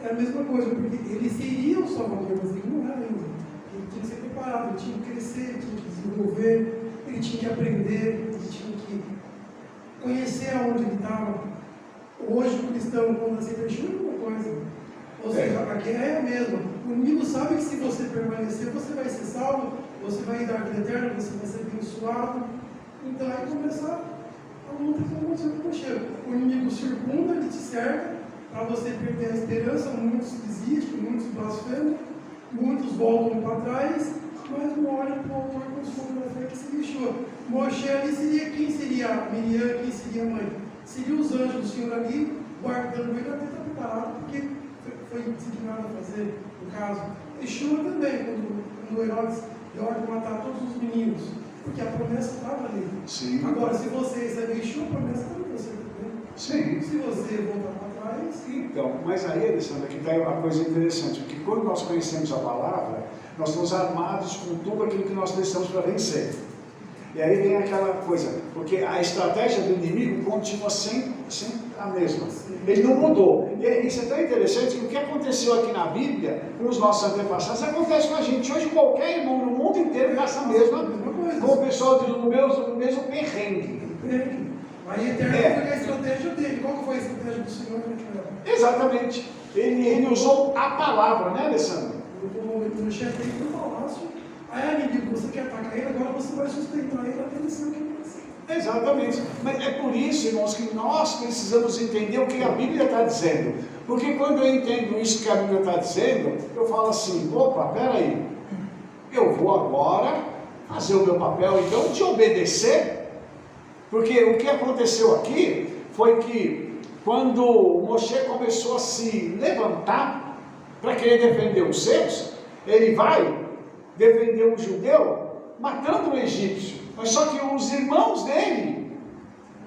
é a mesma coisa, porque ele seria o Salvador, mas ele não era ainda. Ele tinha que ser preparado, ele tinha que crescer, ele tinha que desenvolver, ele tinha que aprender, ele tinha que conhecer aonde ele estava. Hoje o cristão, quando aceita Yeshua, é uma coisa. Ou seja, a guerra é a mesma. O inimigo sabe que se você permanecer, você vai ser salvo, você vai ir dar vida eterna, você vai ser abençoado. Então aí começa a luta que aconteceu com o Moshe. O inimigo circunda, ele te cerca, para você perder a esperança. Muitos desistem, muitos blasfemam, muitos voltam para trás, mas não olham para o autor consumo da fé que se Yeshua. Moshe ali seria quem seria Miriam, quem seria a mãe? Seria os anjos do Senhor ali, guardando ele até estar preparado, porque foi designado a fazer, no caso. Yeshua também, quando Herodes deu ordem de matar todos os meninos, porque a promessa estava ali. Sim. Agora, se você receber Yeshua, a promessa está em você também. Sim. Se você voltar para trás... Então, mas aí, Alessandra, aqui está uma coisa interessante, porque quando nós conhecemos a palavra, nós estamos armados com tudo aquilo que nós precisamos para vencer. E aí vem aquela coisa, porque a estratégia do inimigo continua sempre a mesma. Ele não mudou. E isso é tão interessante que o que aconteceu aqui na Bíblia, com os nossos antepassados, acontece com a gente. Hoje qualquer irmão no mundo inteiro gasta a mesma coisa. Com o pessoal no mesmo perrengue. Aí Eterno foi a estratégia dele. Qual que foi a estratégia do Senhor? Exatamente. Ele usou a palavra, né, Alessandro? O chefe veio para o palácio. Aí, amigo, você quer atacar ele, agora você vai sustentar ele até ele ser o que ele precisa. Exatamente. Mas é por isso, irmãos, que nós precisamos entender o que a Bíblia está dizendo. Porque quando eu entendo isso que a Bíblia está dizendo, eu falo assim, opa, peraí, eu vou agora fazer o meu papel, então, de obedecer. Porque o que aconteceu aqui foi que quando Moshe começou a se levantar para querer defender os seus, ele vai defender um judeu matando um egípcio. Mas só que os irmãos dele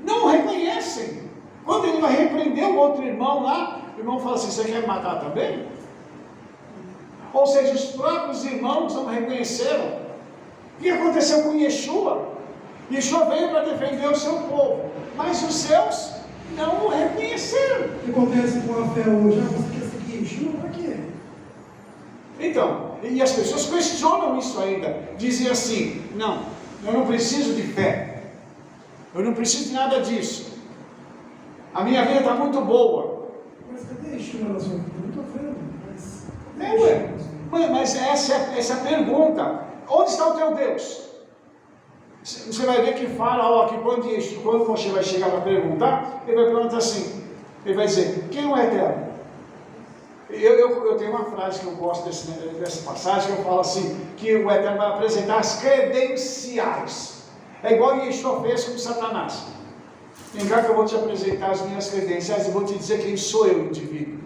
não o reconhecem. Quando ele vai repreender o outro irmão lá, o irmão fala assim, você quer me matar também? Ou seja, os próprios irmãos não reconheceram. O que aconteceu com Yeshua? Yeshua veio para defender o seu povo, mas os seus não o reconheceram. O que acontece com a fé hoje? Você quer seguir Yeshua? Para quê? Então, e as pessoas questionam isso ainda. Dizem assim, não, eu não preciso de fé. Eu não preciso de nada disso. A minha vida está muito boa. Mas cadê Yeshua na sua vida? Eu não estou vendo. Mas essa é a pergunta. Onde está o teu Deus? Você vai ver que Faraó, que quando Moshe vai chegar para perguntar, ele vai perguntar assim, ele vai dizer, quem é o Eterno? Eu tenho uma frase que eu gosto dessa passagem, que eu falo assim, que o Eterno vai apresentar as credenciais. É igual Yeshua fez com Satanás. Vem cá que eu vou te apresentar as minhas credenciais e vou te dizer quem sou eu, indivíduo.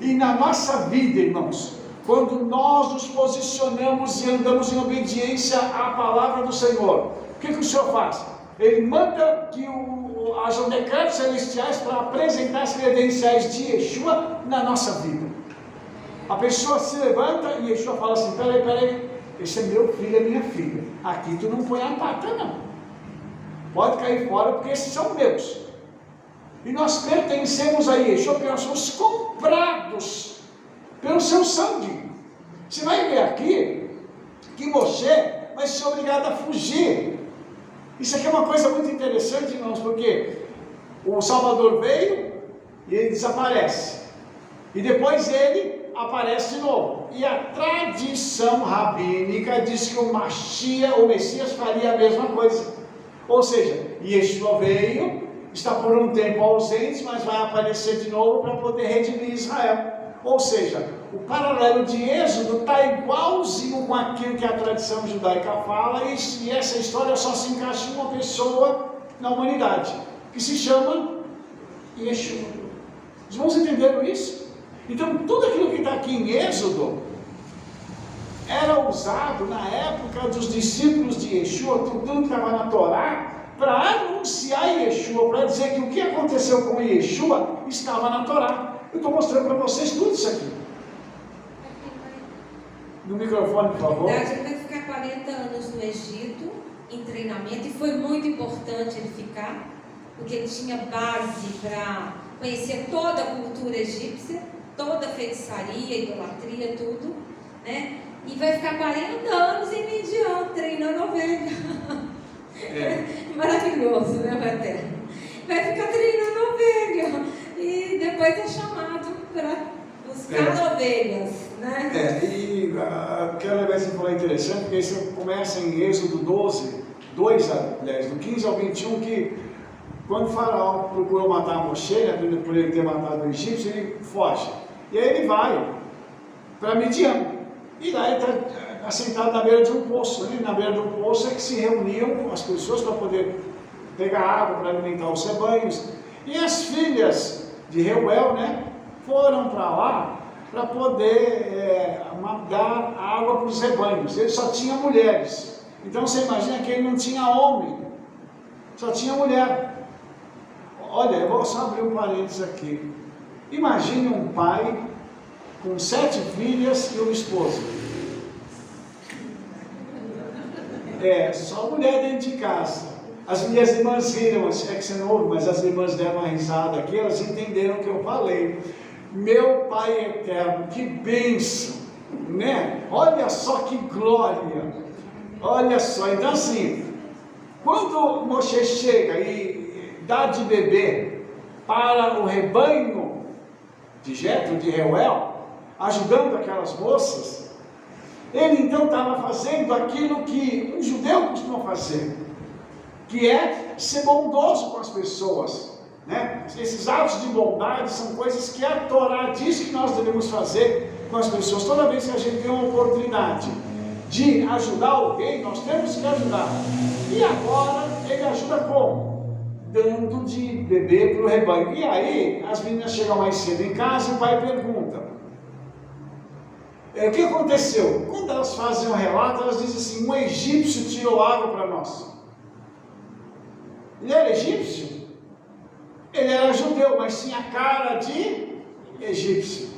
E na nossa vida, irmãos, quando nós nos posicionamos e andamos em obediência à palavra do Senhor, o que o Senhor faz? Ele manda que hajam decretos celestiais para apresentar as credenciais de Yeshua na nossa vida. A pessoa se levanta e Yeshua fala assim, peraí, esse é meu filho, é minha filha. Aqui tu não põe a pata não. Pode cair fora porque esses são meus. E nós pertencemos a Yeshua porque nós somos comprados pelo seu sangue. Você vai ver aqui que Moshe vai ser obrigado a fugir. Isso aqui é uma coisa muito interessante, irmãos, porque o Salvador veio e ele desaparece. E depois ele aparece de novo. E a tradição rabínica diz que o Messias faria a mesma coisa. Ou seja, Yeshua veio, está por um tempo ausente, mas vai aparecer de novo para poder redimir Israel. Ou seja, o paralelo de Êxodo está igualzinho com aquilo que a tradição judaica fala, e essa história só se encaixa em uma pessoa na humanidade, que se chama Yeshua. Os irmãos entenderam isso? Então, tudo aquilo que está aqui em Êxodo era usado na época dos discípulos de Yeshua, tudo que estava na Torá, para anunciar Yeshua, para dizer que o que aconteceu com Yeshua estava na Torá. Eu estou mostrando para vocês tudo isso aqui. No microfone, por favor. Na verdade, ele vai ficar 40 anos no Egito, em treinamento, e foi muito importante ele ficar, porque ele tinha base para conhecer toda a cultura egípcia, toda a feitiçaria, idolatria, tudo, né? E vai ficar 40 anos em Midian, treinando ovelha. Maravilhoso, né, Vater? Vai ficar treinando ovelha. E depois é chamado para buscar ovelhas, né? E quero lembrar esse falar interessante, porque isso começa em Êxodo 12, 2 a 10, do 15 ao 21, que quando o faraó procurou matar Moshe, né, por ele ter matado o egípcio, ele foge. E aí ele vai para Midian. E lá ele está assentado na beira de um poço. Né? Na beira de um poço é que se reuniam as pessoas para poder pegar água para alimentar os rebanhos. E as filhas de Reuel, né, foram para lá para poder dar água para os rebanhos. Ele só tinha mulheres. Então você imagina que ele não tinha homem, só tinha mulher. Olha, eu vou só abrir um parênteses aqui. Imagine um pai com 7 filhas e uma esposa. só mulher dentro de casa. As minhas irmãs riram, é que você não ouve, mas as irmãs deram uma risada aqui, elas entenderam o que eu falei. Meu Pai eterno, que bênção, né? Olha só que glória, olha só. Então assim, quando Moshe chega e dá de beber para o rebanho de Jetro, de Reuel, ajudando aquelas moças, ele então estava fazendo aquilo que um judeu costuma fazer, que é ser bondoso com as pessoas, né? Esses atos de bondade são coisas que a Torá diz que nós devemos fazer com as pessoas. Toda vez que a gente tem uma oportunidade de ajudar alguém, nós temos que ajudar. E agora ele ajuda como? Dando de beber para o rebanho. E aí as meninas chegam mais cedo em casa e o pai pergunta: o que aconteceu? Quando elas fazem um relato, elas dizem assim: um egípcio tirou água para nós. Ele era egípcio? Ele era judeu, mas tinha cara de egípcio.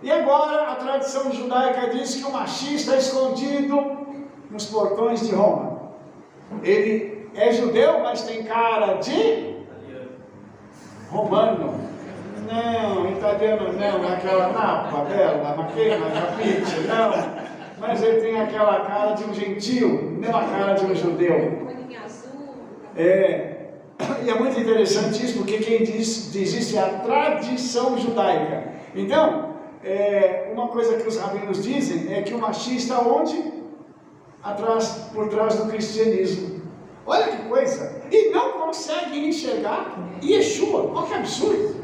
E agora a tradição judaica diz que o Mashiach está escondido nos portões de Roma. Ele é judeu, mas tem cara de romano. Não, italiano não, aquela napa, bela, maquena, capite, não. Mas ele tem aquela cara de um gentil, não a cara de um judeu. E é muito interessante isso, porque quem diz isso é a tradição judaica. Então, uma coisa que os rabinos dizem é que o Mashiach está onde? Por trás do cristianismo. Olha que coisa! E não conseguem enxergar Yeshua. Olha que absurdo!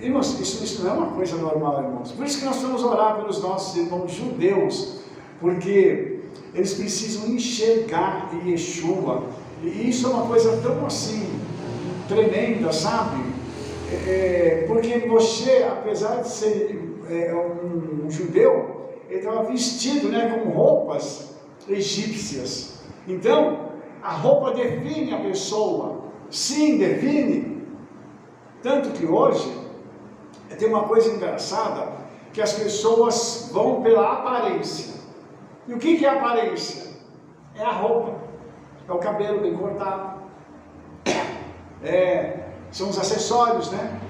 Irmãos, isso não é uma coisa normal, irmãos. Por isso que nós vamos orar pelos nossos irmãos judeus, porque eles precisam enxergar Yeshua. E isso é uma coisa tão assim, tremenda, sabe? Porque Moshe, apesar de ser um judeu, ele estava vestido, né, com roupas egípcias. Então, a roupa define a pessoa. Sim, define. Tanto que hoje tem uma coisa engraçada, que as pessoas vão pela aparência. E o que é a aparência? É a roupa, é o cabelo bem cortado, são os acessórios, né?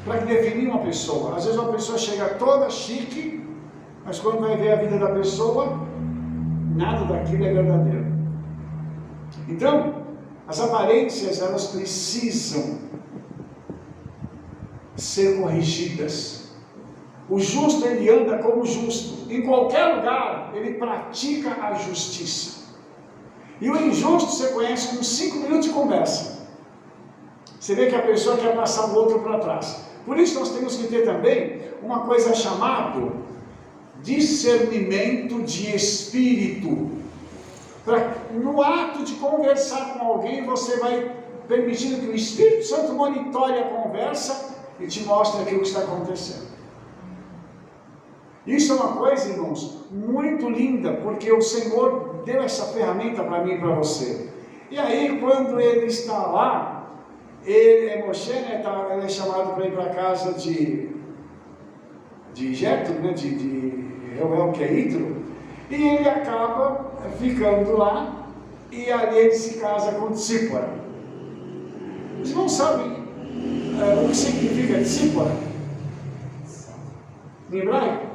Para definir uma pessoa. Às vezes uma pessoa chega toda chique, mas quando vai ver a vida da pessoa, nada daquilo é verdadeiro. Então, as aparências, elas precisam ser corrigidas. O justo, ele anda como justo. Em qualquer lugar, ele pratica a justiça. E o injusto você conhece com 5 minutos de conversa. Você vê que a pessoa quer passar o outro para trás. Por isso nós temos que ter também uma coisa chamada discernimento de espírito. No ato de conversar com alguém, você vai permitindo que o Espírito Santo monitore a conversa e te mostra aquilo que está acontecendo. Isso é uma coisa, irmãos, muito linda, porque o Senhor deu essa ferramenta para mim e para você. E aí, quando ele está lá, Moshe, né, ele é chamado para ir para a casa de Jetro, né, de Reuel, que é Itro, e ele acaba ficando lá, e ali ele se casa com Tzípora. Vocês não sabem o que significa Tzípora em hebraico?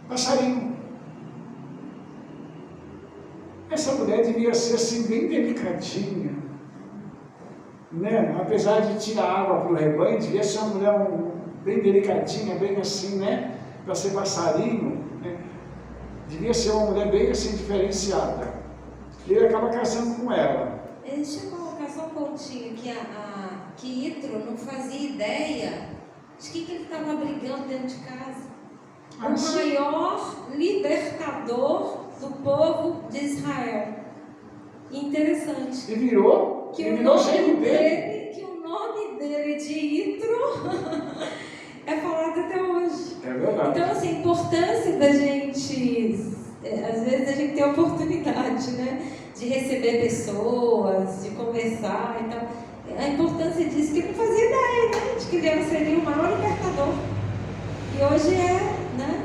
Passarinho. Essa mulher devia ser assim bem delicadinha, né? Apesar de tirar água para o rebanho, devia ser uma mulher bem delicadinha, bem assim, né? Para ser passarinho, né? Devia ser uma mulher bem assim diferenciada. E ele acaba casando com ela. Deixa eu colocar só um pontinho que Yitro não fazia ideia de que ele estava brigando dentro de casa. O maior libertador do povo de Israel. Interessante. E virou o nome dele de Yitro é falado até hoje. É verdade. Então, assim, a importância da gente, às vezes a gente tem a oportunidade, né, de receber pessoas, de conversar e tal. A importância disso, que eu não fazia ideia, né, de que ele seria o maior libertador. E hoje né,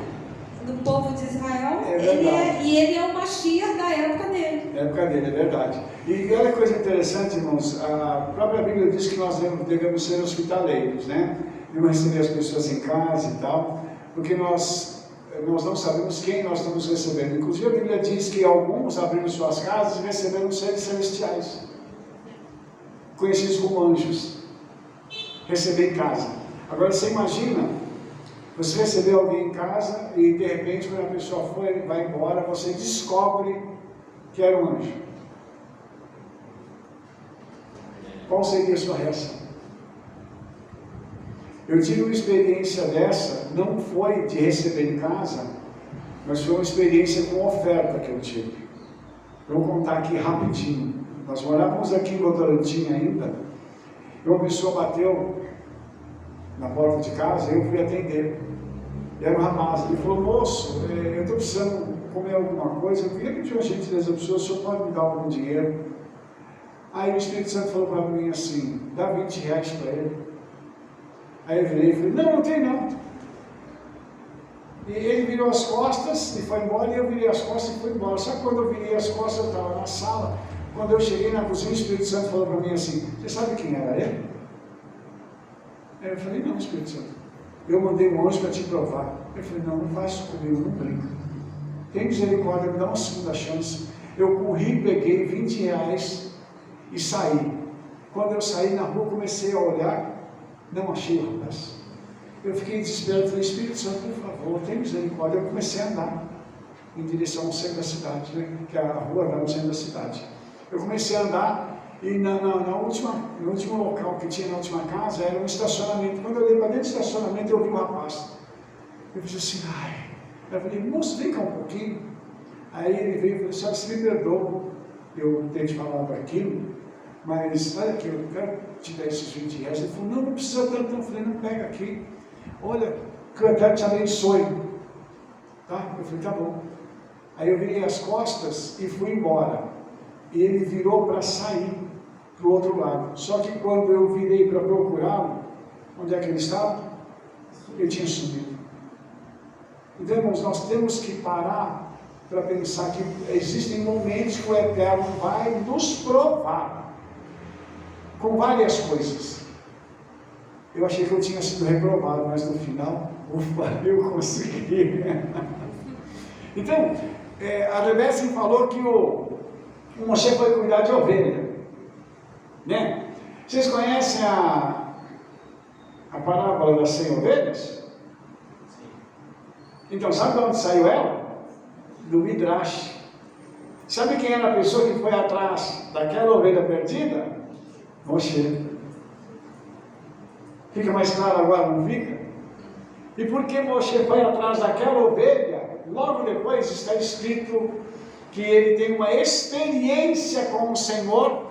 do povo de Israel, É verdade. ele é o Mashiach da época dele. É época dele, é verdade. E olha que coisa interessante, irmãos, a própria Bíblia diz que nós devemos ser hospitaleiros, né? Devemos receber as pessoas em casa e tal, porque nós não sabemos quem nós estamos recebendo. Inclusive a Bíblia diz que alguns abriram suas casas e receberam seres celestiais, conhecidos como anjos, receber em casa. Agora você imagina, você receber alguém em casa e de repente quando a pessoa vai embora, você descobre que era um anjo. Qual seria a sua reação? Eu tive uma experiência dessa, não foi de receber em casa, mas foi uma experiência com oferta que eu tive. Eu vou contar aqui rapidinho. Nós morávamos aqui em Votorantim ainda, e uma pessoa bateu na porta de casa e eu fui atender. Era um rapaz, ele falou: moço, eu estou precisando comer alguma coisa, eu queria pedir uma gentileza para o senhor pode me dar algum dinheiro? Aí o Espírito Santo falou para mim assim: dá 20 reais para ele. Aí eu virei e falei: não tem não. E ele virou as costas e foi embora, e eu virei as costas e fui embora. Só que quando eu virei as costas, eu estava na sala. Quando eu cheguei na cozinha, o Espírito Santo falou para mim assim: você sabe quem era ele? Aí eu falei: não, Espírito Santo, eu mandei um anjo para te provar. Eu falei: não faz isso comigo, não brinca. Tem misericórdia, me dá uma segunda chance. Eu corri, peguei 20 reais e saí. Quando eu saí na rua, comecei a olhar, não achei o rapaz. Eu fiquei desesperado, falei: Espírito Santo, por favor, tem misericórdia. Eu comecei a andar em direção ao centro da cidade, né? Que a rua dá no centro da cidade. Eu comecei a andar e no último local que tinha na última casa era um estacionamento. Quando eu olhei para dentro do estacionamento, eu vi o rapaz. Eu fiz assim: ai. Eu falei: moço, vem cá um pouquinho. Aí ele veio e falou: senhora, se me perdoa eu ter te falado aquilo, mas olha aqui, eu quero te dar esses 20 reais. Ele falou: não precisa tanto. Eu falei: não, pega aqui. Olha, que eu até te abençoe. Tá? Eu falei: tá bom. Aí eu virei as costas e fui embora. E ele virou para sair para o outro lado. Só que quando eu virei para procurá-lo, onde é que ele estava? Ele tinha sumido. Então, irmãos, nós temos que parar para pensar que existem momentos que o Eterno vai nos provar com várias coisas. Eu achei que eu tinha sido reprovado, mas no final, ufa, eu consegui. Então, a Rebecca falou que o Moshe foi cuidar de ovelha, né? Vocês conhecem a parábola das 100 ovelhas? Então, sabe de onde saiu ela? Do Midrash. Sabe quem era a pessoa que foi atrás daquela ovelha perdida? Moshe. Fica mais claro agora, não fica? E porque Moshe foi atrás daquela ovelha, logo depois está escrito que ele tem uma experiência com o Senhor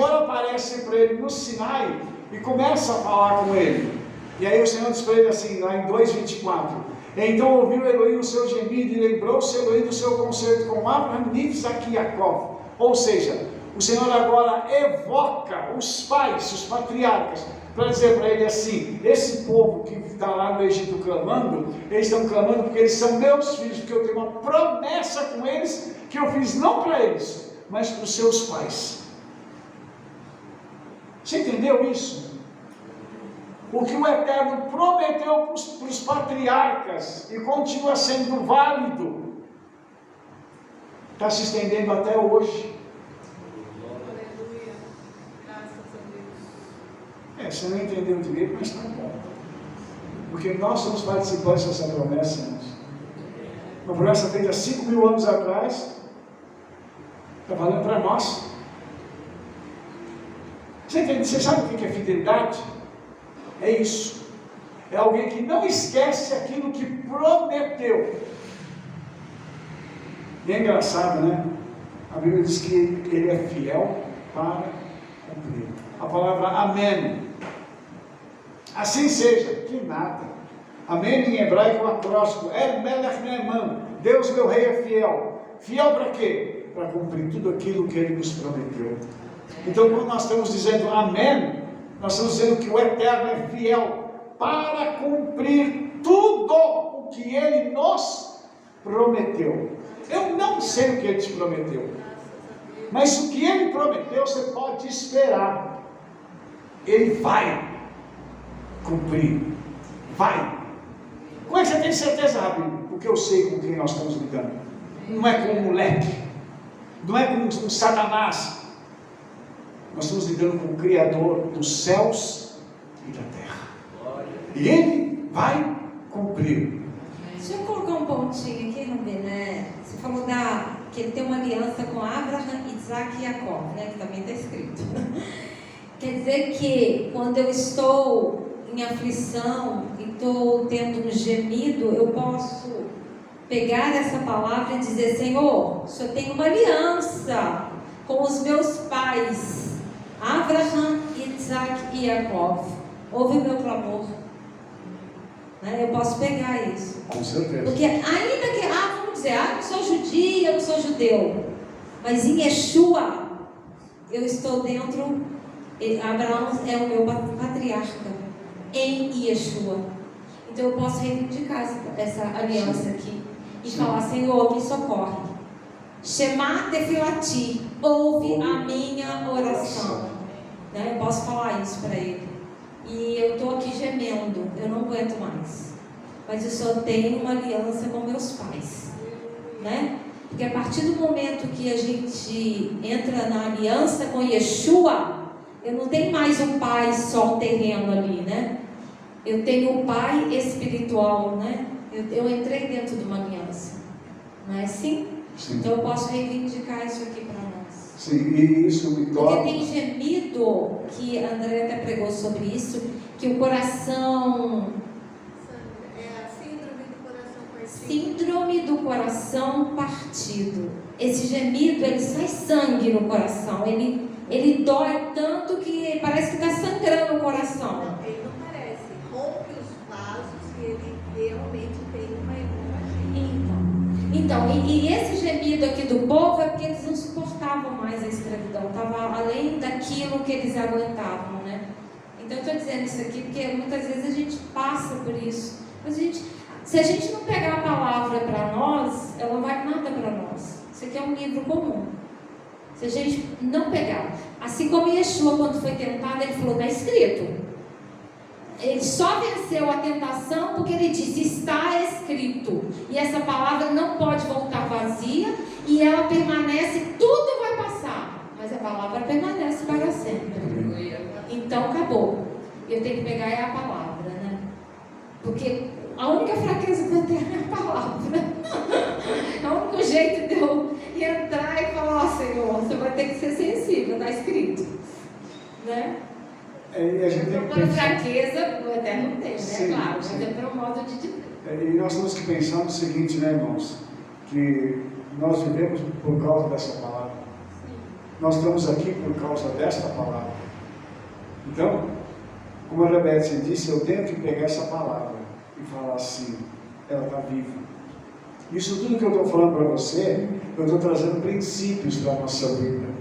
aparece para ele no Sinai e começa a falar com ele. E aí o Senhor diz para ele assim, lá em 2:24: então ouviu Elohim o seu gemido e lembrou-se Elohim do seu concerto com Abraham, Isaac e Jacó. Ou seja, o Senhor agora evoca os pais, os patriarcas, para dizer para ele assim: esse povo que está lá no Egito clamando, eles estão clamando porque eles são meus filhos, porque eu tenho uma promessa com eles, que eu fiz não para eles, mas para os seus pais. Você entendeu isso? O que o Eterno prometeu para os patriarcas, e continua sendo válido, está se estendendo até hoje. Aleluia. Graças a Deus. Você não entendeu direito, mas está bom. Porque nós somos participantes dessa promessa, irmãos. Uma promessa feita há 5.000 anos atrás, está valendo para nós. Você entende? Você sabe o que é fidelidade? É isso. É alguém que não esquece aquilo que prometeu. E é engraçado, né? A Bíblia diz que ele é fiel para cumprir. A palavra amém. Assim seja, que nada. Amém em hebraico é acróstico. El Melech Neeman. Deus, meu rei, é fiel. Fiel para quê? Para cumprir tudo aquilo que ele nos prometeu. Então, quando nós estamos dizendo amém, nós estamos dizendo que o Eterno é fiel para cumprir tudo o que Ele nos prometeu. Eu não sei o que Ele te prometeu, mas o que Ele prometeu você pode esperar. Ele vai cumprir, vai. Como é que você tem certeza, Rabi? Porque eu sei com quem nós estamos lidando. Não é com um moleque, não é com um Satanás. Nós estamos lidando com o Criador dos céus e da terra. E Ele vai cumprir. Deixa eu colocar um pontinho aqui, Rabi, né? Você falou que ele tem uma aliança com Abraão, Isaac e Jacó, né? Que também está escrito. Quer dizer que quando eu estou em aflição e estou tendo um gemido, eu posso pegar essa palavra e dizer: Senhor, o Senhor tem uma aliança com os meus pais, Abraão, Isaac e Jacó. Ouve o meu clamor. Né? Eu posso pegar isso. Com certeza. Porque ainda que, vamos dizer, eu não sou judia, eu não sou judeu, mas em Yeshua, eu estou dentro, Abraão é o meu patriarca, em Yeshua. Então eu posso reivindicar essa aliança aqui e falar: Senhor, me socorre. Shema tefilati, ouve a minha oração. Né? Eu posso falar isso para Ele. E eu estou aqui gemendo, eu não aguento mais. Mas eu só tenho uma aliança com meus pais. Né? Porque a partir do momento que a gente entra na aliança com Yeshua, eu não tenho mais um pai só terreno ali, né? Eu tenho um pai espiritual, né? Eu entrei dentro de uma aliança. Não é assim? Sim. Então eu posso reivindicar isso aqui para nós. Sim, e isso me Porque toca. tem gemido, que a André até pregou sobre isso, que o coração... É a síndrome do coração partido. Síndrome do coração partido. Esse gemido, ele sai sangue no coração. Ele dói tanto que parece que está sangrando o coração. Não, ele não parece. Rompe os vasos e ele realmente tem uma hemorragia. Então, e esse gemido aqui do povo é porque eles não suportavam mais a escravidão. Estava além daquilo que eles aguentavam, né? Então, eu estou dizendo isso aqui porque muitas vezes a gente passa por isso. Mas se a gente não pegar a palavra para nós, ela não vai nada para nós. Isso aqui é um livro comum. Se a gente não pegar, assim como Yeshua, quando foi tentado, ele falou: está escrito. Ele só venceu a tentação porque ele disse: está escrito. E essa palavra não pode voltar vazia, e ela permanece, tudo vai passar, mas a palavra permanece para sempre. Então acabou. Eu tenho que pegar a palavra, né? Porque a única fraqueza que eu tenho é a palavra. É o único jeito de eu entrar e falar: Senhor, você vai ter que ser sensível, está escrito. Né? E a gente tem que Por pensar, fraqueza, o Eterno não tem, né? Sim, Claro, sim. mas é pelo modo de dizer. e nós temos que pensar no seguinte, né, irmãos? Que nós vivemos por causa dessa palavra. Nós estamos aqui por causa desta palavra. Então, como a Rebeca disse, eu tenho que pegar essa palavra e falar assim: ela está viva. Isso tudo que eu estou falando para você, eu estou trazendo princípios para a nossa vida.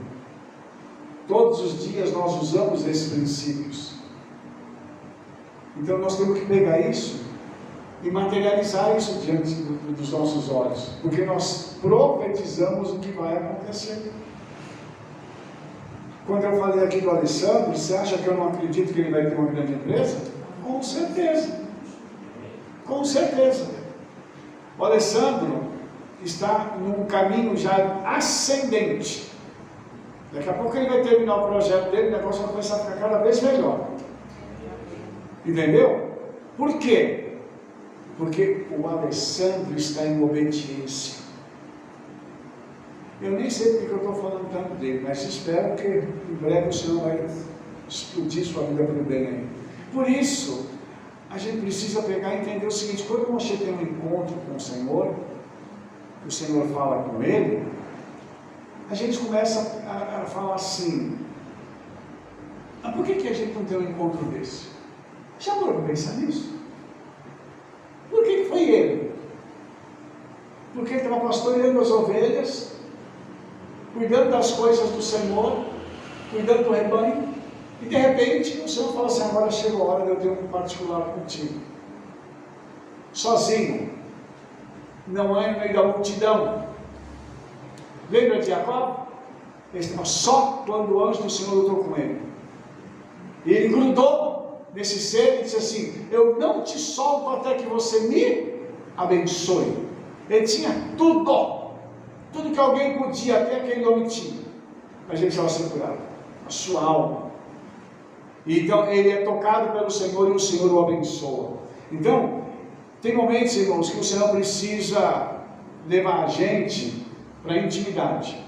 Todos os dias nós usamos esses princípios. Então nós temos que pegar isso e materializar isso diante dos nossos olhos, porque nós profetizamos o que vai acontecer. Quando eu falei aqui do Alessandro, você acha que eu não acredito que ele vai ter uma grande empresa? Com certeza. Com certeza. O Alessandro está num caminho já ascendente. Daqui a pouco ele vai terminar o projeto dele, o negócio vai começar a ficar cada vez melhor. Entendeu? Por quê? Porque o Alessandro está em obediência. Eu nem sei porque eu estou falando tanto dele, mas espero que em breve o Senhor vai explodir sua vida para o bem aí. Por isso, a gente precisa pegar e entender o seguinte: quando você tem um encontro com o Senhor fala com ele, a gente começa a falar assim: mas por que a gente não tem um encontro desse? Já parou para pensar nisso? Por que foi ele? Porque ele estava pastoreando as ovelhas, cuidando das coisas do Senhor, cuidando do rebanho, E de repente o Senhor fala assim: agora chegou a hora de eu ter um particular contigo. Sozinho. Não é no meio da multidão. Lembra de Jacó? Ele estava só quando o anjo do Senhor lutou com ele. E ele grudou nesse ser e disse assim: eu não te solto até que você me abençoe. Ele tinha tudo que alguém podia, até aquele homem tinha, mas ele estava segurado, a sua alma. Então ele é tocado pelo Senhor e o Senhor o abençoa. Então tem momentos, irmãos, que o Senhor precisa levar a gente para a intimidade.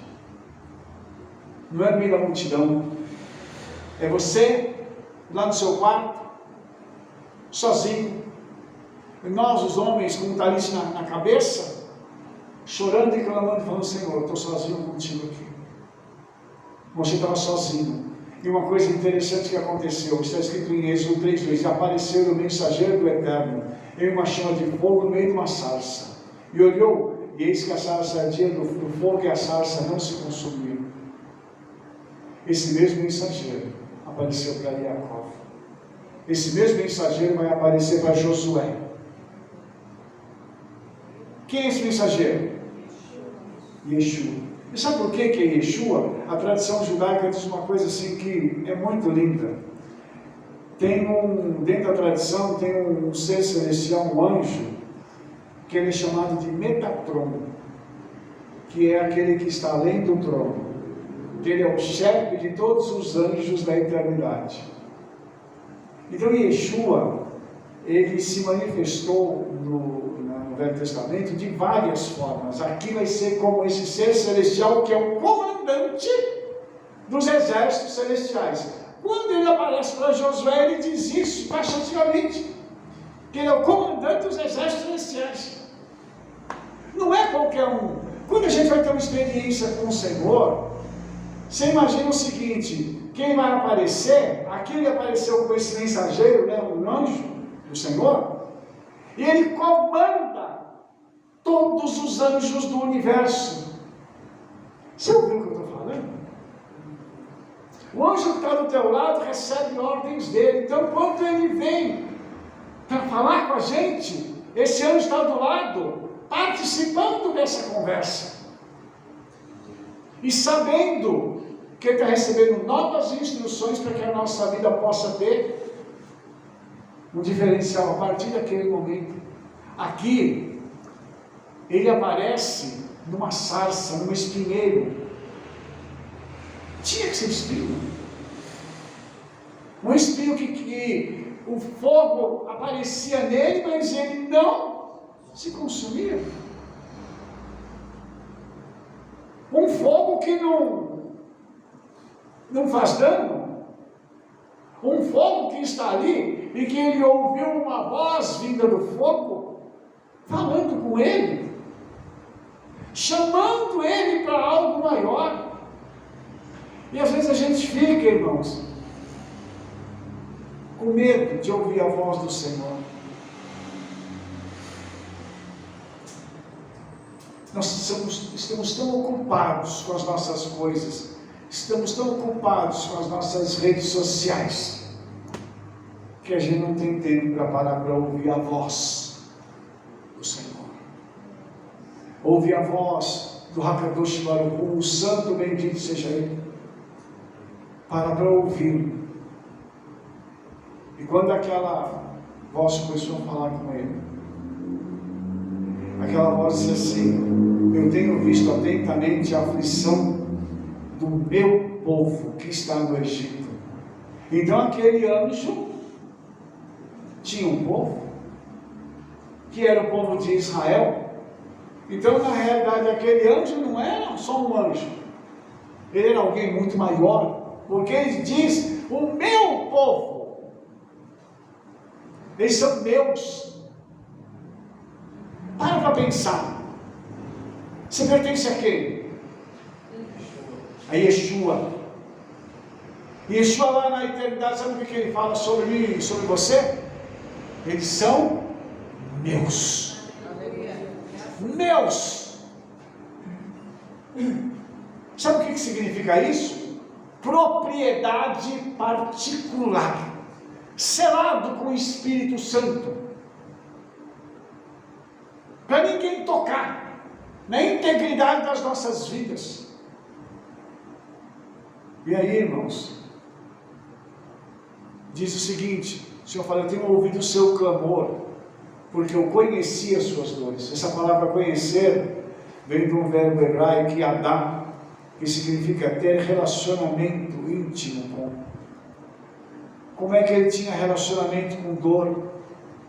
Não é no meio da multidão. É você lá no seu quarto, sozinho. E nós, os homens, com um talite na cabeça, chorando e clamando, falando: Senhor, eu estou sozinho contigo aqui. Você estava sozinho. E uma coisa interessante que aconteceu, está escrito em Êxodo 3:2: apareceu o mensageiro do Eterno em uma chama de fogo no meio de uma sarça. E olhou, e eis que a sarça ardia no fogo e a sarça não se consumiu. Esse mesmo mensageiro apareceu para Jacó. Esse mesmo mensageiro vai aparecer para Josué. Quem é esse mensageiro? Yeshua. E sabe por que é Yeshua? A tradição judaica diz uma coisa assim que é muito linda. Dentro da tradição tem um ser celestial, um anjo, que ele é chamado de Metatron, que é aquele que está além do trono. Ele é o chefe de todos os anjos da eternidade. Então Yeshua, ele se manifestou no Velho Testamento de várias formas. Aqui vai ser como esse ser celestial que é o comandante dos exércitos celestiais. Quando ele aparece para Josué, ele diz isso taxativamente, que ele é o comandante dos exércitos celestiais. Não é qualquer um. Quando a gente vai ter uma experiência com o Senhor, você imagina o seguinte: quem vai aparecer, aqui ele apareceu com esse mensageiro, né, um anjo do Senhor, e ele comanda todos os anjos do universo. Você ouviu o que eu estou falando? O anjo que está do teu lado recebe ordens dele. Então, quando ele vem para falar com a gente, esse anjo está do lado, participando dessa conversa. E sabendo que ele está recebendo novas instruções para que a nossa vida possa ter um diferencial a partir daquele momento. Aqui, ele aparece numa sarça, num espinheiro. Tinha que ser espinho. Um espinho que o fogo aparecia nele, mas ele não se consumia. Um fogo que não faz dano. Um fogo que está ali e que ele ouviu uma voz vinda do fogo, falando com ele, chamando ele para algo maior. E às vezes a gente fica, irmãos, com medo de ouvir a voz do Senhor. Nós estamos tão ocupados com as nossas coisas, estamos tão ocupados com as nossas redes sociais, que a gente não tem tempo para parar para ouvir a voz do Senhor. Ouvir a voz do Hakadosh Baruch Hu, o santo bendito seja ele. Para ouvir. E quando aquela voz começou a falar com ele, aquela voz disse assim: eu tenho visto atentamente a aflição do meu povo que está no Egito. Então aquele anjo tinha um povo, que era o povo de Israel. Então na realidade aquele anjo não era só um anjo, ele era alguém muito maior, porque ele diz: o meu povo, eles são meus. Para pensar. Você pertence a quem? A Yeshua. Yeshua lá na eternidade, sabe o que ele fala sobre mim e sobre você? Eles são meus. Meus. Sabe o que significa isso? propriedade particular, selado com o Espírito Santo, para ninguém tocar na integridade das nossas vidas. E aí, irmãos, diz o seguinte: o Senhor fala, eu tenho ouvido o seu clamor, porque eu conheci as suas dores. Essa palavra conhecer vem de um verbo hebraico, yadá, que significa ter relacionamento íntimo com. Como é que ele tinha relacionamento com dor,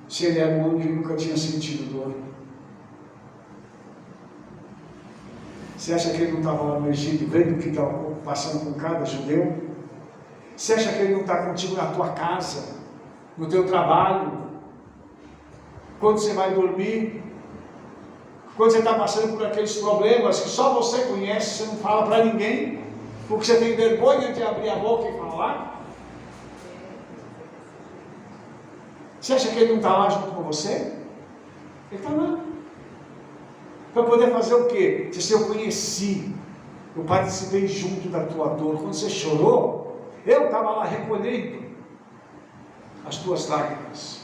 se ele era um anjo e nunca tinha sentido dor? Você acha que ele não estava lá no Egito vendo o que estava passando com cada judeu? Você acha que ele não está contigo na tua casa, no teu trabalho, quando você vai dormir, quando você está passando por aqueles problemas que só você conhece, você não fala para ninguém, porque você tem vergonha de abrir a boca e falar? Você acha que ele não está lá junto com você? Ele está lá. Para poder fazer o quê? Se eu conheci, eu participei junto da tua dor. Quando você chorou, eu estava lá recolhendo as tuas lágrimas.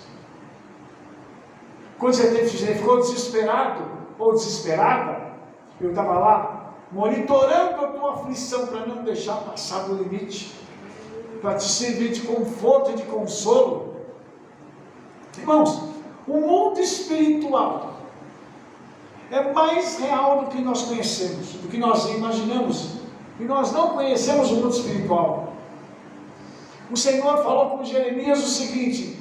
Quando você ficou desesperado ou desesperada, eu estava lá monitorando a tua aflição para não deixar passar do limite, para te servir de conforto e de consolo. Irmãos, o mundo espiritual é mais real do que nós conhecemos, do que nós imaginamos, e nós não conhecemos o mundo espiritual. O Senhor falou com Jeremias o seguinte: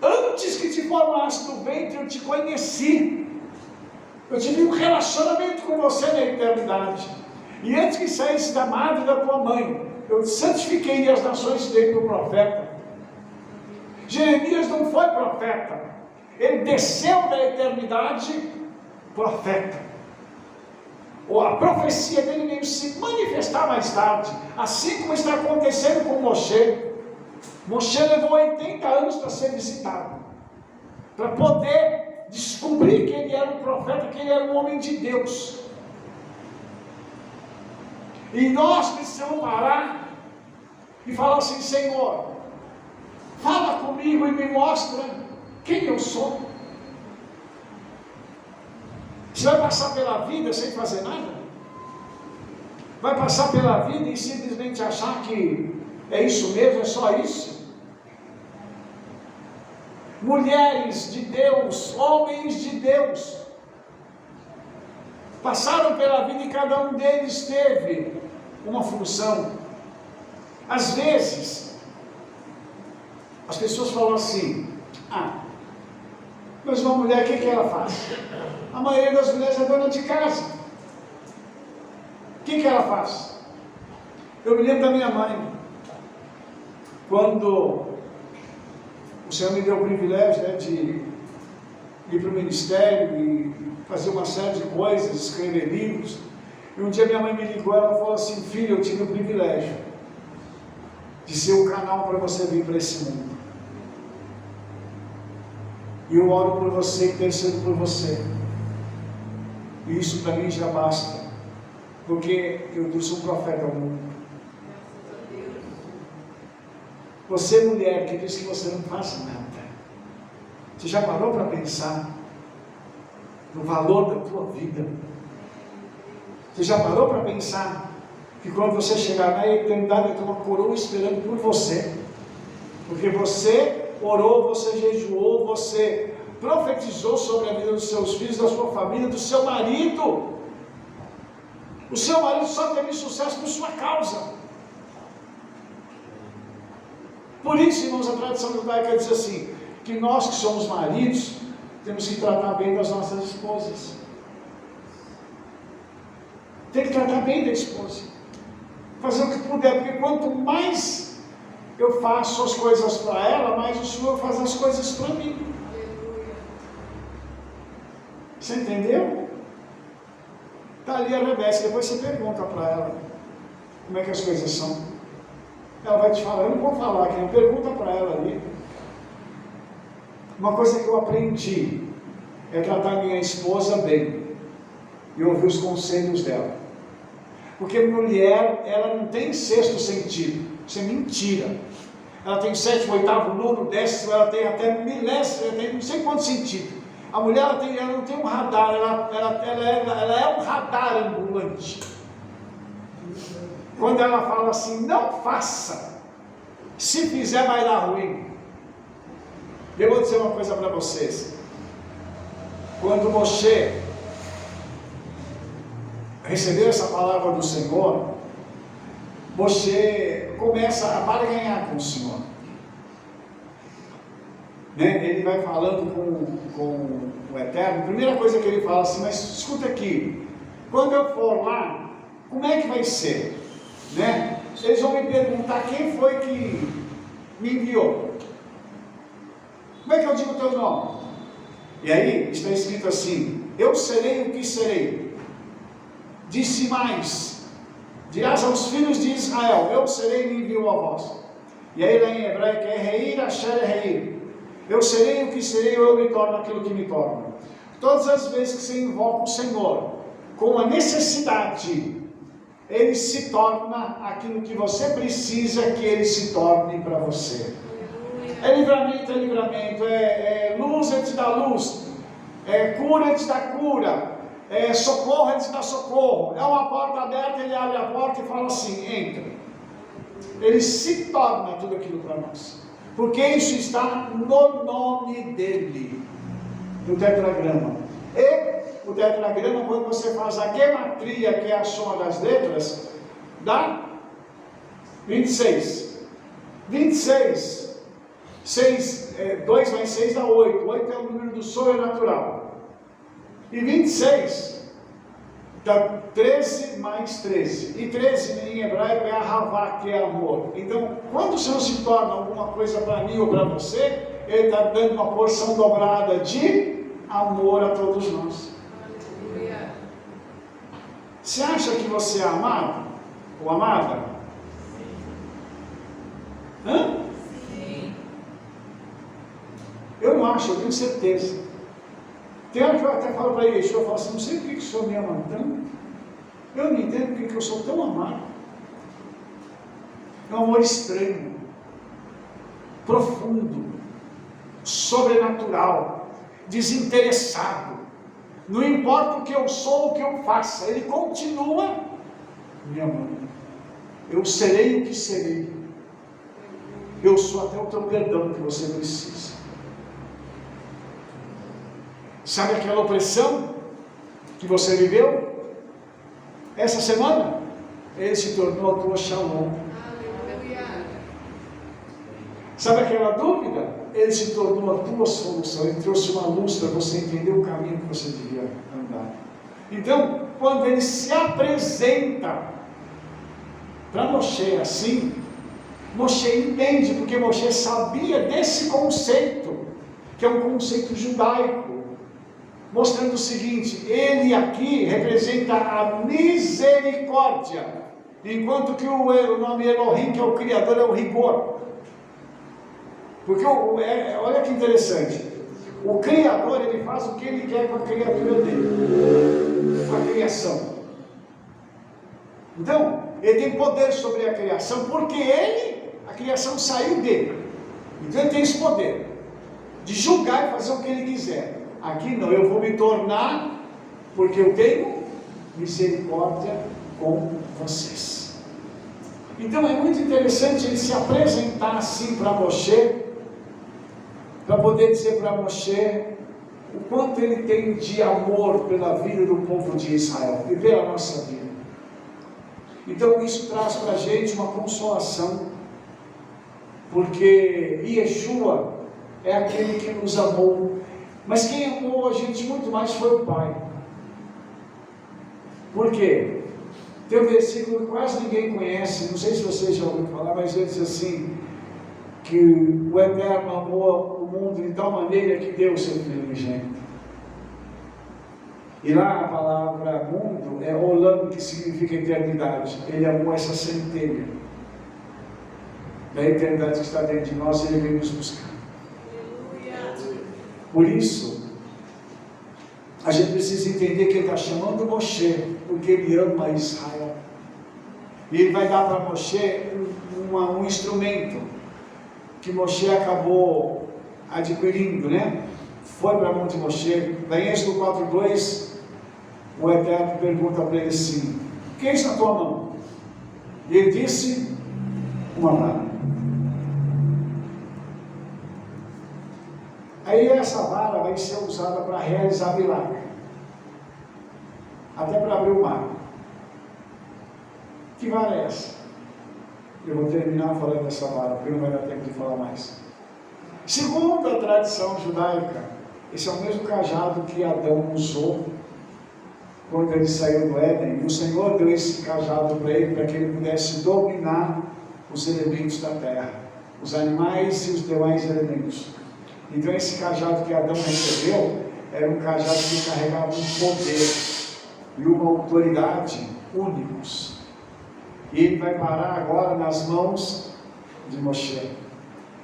antes que te formasse no ventre, eu te conheci, eu tive um relacionamento com você na eternidade, e antes que saísse da madre da tua mãe, eu te santifiquei e as nações dei do profeta. Jeremias não foi profeta, ele desceu da eternidade profeta. Ou a profecia dele veio se manifestar mais tarde, assim como está acontecendo com Moshe. Moshe levou 80 anos para ser visitado, para poder descobrir que ele era um profeta, que ele era um homem de Deus. E nós precisamos parar e falar assim: Senhor, fala comigo e me mostra quem eu sou. Você vai passar pela vida sem fazer nada? Vai passar pela vida e simplesmente achar que é isso mesmo, é só isso? Mulheres de Deus, homens de Deus, passaram pela vida e cada um deles teve uma função. Às vezes, as pessoas falam assim: mas uma mulher, o que ela faz? A maioria das mulheres é dona de casa. O que ela faz? Eu me lembro da minha mãe, quando o Senhor me deu o privilégio, de ir para o ministério e fazer uma série de coisas, escrever livros. E um dia minha mãe me ligou, ela falou assim: filho, eu tive o privilégio de ser o canal para você vir para esse mundo. E eu oro por você, intercedo por você. E isso para mim já basta, porque eu sou um profeta ao mundo. Você, mulher, que diz que você não faz nada, você já parou para pensar no valor da tua vida? Você já parou para pensar que quando você chegar na eternidade vai ter uma coroa esperando por você? Porque você orou, você jejuou, você profetizou sobre a vida dos seus filhos, da sua família, do seu marido. O seu marido só teve sucesso por sua causa. Por isso, irmãos, a tradição judaica diz assim, que nós que somos maridos, temos que tratar bem das nossas esposas. Tem que tratar bem da esposa. Fazer o que puder, porque quanto mais eu faço as coisas para ela, mais o Senhor faz as coisas para mim. Você entendeu? Está ali a Rebeca, depois você pergunta para ela como é que as coisas são. Ela vai te falar, eu não vou falar aqui, não, pergunta para ela ali. Uma coisa que eu aprendi é tratar minha esposa bem e ouvir os conselhos dela. Porque mulher, ela não tem sexto sentido. Isso é mentira. Ela tem sétimo, oitavo, nono, décimo, ela tem até milésimo, ela tem não sei quantos sentidos. A mulher, ela não tem um radar, ela é um radar ambulante. Quando ela fala assim, não faça, se fizer vai dar ruim. Eu vou dizer uma coisa para vocês. Quando Moshe recebeu essa palavra do Senhor, Moshe começa a barganhar com o Senhor. Né? Ele vai falando com o Eterno. A primeira coisa que ele fala assim, mas escuta aqui, quando eu for lá, como é que vai ser? Né? Eles vão me perguntar quem foi que me enviou. Como é que eu digo o teu nome? E aí está escrito assim, eu serei o que serei. Disse mais, dirás aos filhos de Israel, eu serei e me enviou a vós. E aí lá em hebraico é Reir, Asher, Reir. Eu serei o que serei, eu me torno aquilo que me torno. Todas as vezes que você invoca o Senhor com a necessidade, Ele se torna aquilo que você precisa que Ele se torne para você. É livramento, é luz, Ele te dá luz, é cura, Ele te dá cura, é socorro, Ele te dá socorro. É uma porta aberta, Ele abre a porta e fala assim, entra. Ele se torna tudo aquilo para nós, porque isso está no nome dEle, no tetragrama. E o tetragrama, quando você faz a gematria, que é a soma das letras, dá 26. 26, 2 mais 6 dá 8. 8 é o número do sobrenatural. E 26 dá 13 mais 13. E 13 em hebraico é ahavá, que é amor. Então, quando o Senhor se torna alguma coisa para mim ou para você, Ele está dando uma porção dobrada de amor a todos nós. Você acha que você é amado? Ou amada? Hã? Sim. Eu não acho, eu tenho certeza. Tem hora que eu até falo para ele, eu falo assim, não sei por que o Senhor me ama tanto. Eu não entendo porque eu sou tão amado. É um amor estranho, profundo, sobrenatural, desinteressado. Não importa o que eu sou, o que eu faça, Ele continua me amando. Eu serei o que serei. Eu sou até o teu perdão que você precisa. Sabe aquela opressão que você viveu essa semana? Ele se tornou a tua shalom. Sabe aquela dúvida? Ele se tornou a tua solução. Ele trouxe uma luz para você entender o caminho que você devia andar. Então, quando ele se apresenta para Moshe assim, Moshe entende, porque Moshe sabia desse conceito, que é um conceito judaico, mostrando o seguinte, ele aqui representa a misericórdia, enquanto que o nome Elohim, que é o Criador, é o rigor. Porque, olha que interessante, o Criador, ele faz o que ele quer com a criatura dele, com a criação. Então, ele tem poder sobre a criação, porque a criação saiu dele. Então ele tem esse poder de julgar e fazer o que ele quiser. Aqui não, eu vou me tornar, porque eu tenho misericórdia com vocês. Então é muito interessante ele se apresentar assim para Moshe, para poder dizer para Moshe o quanto ele tem de amor pela vida do povo de Israel e pela nossa vida. Então isso traz para a gente uma consolação, porque Yeshua é aquele que nos amou, mas quem amou a gente muito mais foi o Pai. Por quê? Tem um versículo que quase ninguém conhece, não sei se vocês já ouviram falar, mas ele diz assim, que o Eterno amou o mundo de tal maneira que deu o seu Filho unigênito. E lá a palavra mundo é olam, que significa eternidade. Ele amou essa centelha da eternidade que está dentro de nós, e Ele veio nos buscar. Por isso, a gente precisa entender que Ele está chamando Moshe, porque Ele ama Israel. E ele vai dar para Moshe um instrumento que Moshe acabou adquirindo, né? Foi para Monte Moshe. Daí em Êxodo 4:2, o Eterno pergunta para ele assim: o que é isso na tua mão? E ele disse: uma vara. Aí essa vara vai ser usada para realizar milagre, até para abrir o mar. Que vara é essa? Eu vou terminar falando dessa vara, porque não vai dar tempo de falar mais. Segundo a tradição judaica, esse é o mesmo cajado que Adão usou quando ele saiu do Éden. E o Senhor deu esse cajado para ele, para que ele pudesse dominar os elementos da terra, os animais e os demais elementos. Então esse cajado que Adão recebeu era um cajado que carregava um poder e uma autoridade únicos. E ele vai parar agora nas mãos de Moshe.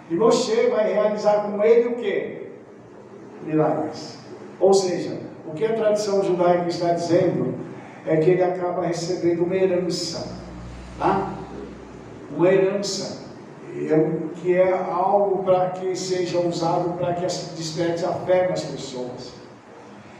E Moshe vai realizar com ele o quê? Milagres. Ou seja, o que a tradição judaica está dizendo é que ele acaba recebendo uma herança, tá? Uma herança, que é algo para que seja usado para que desperte a fé nas pessoas.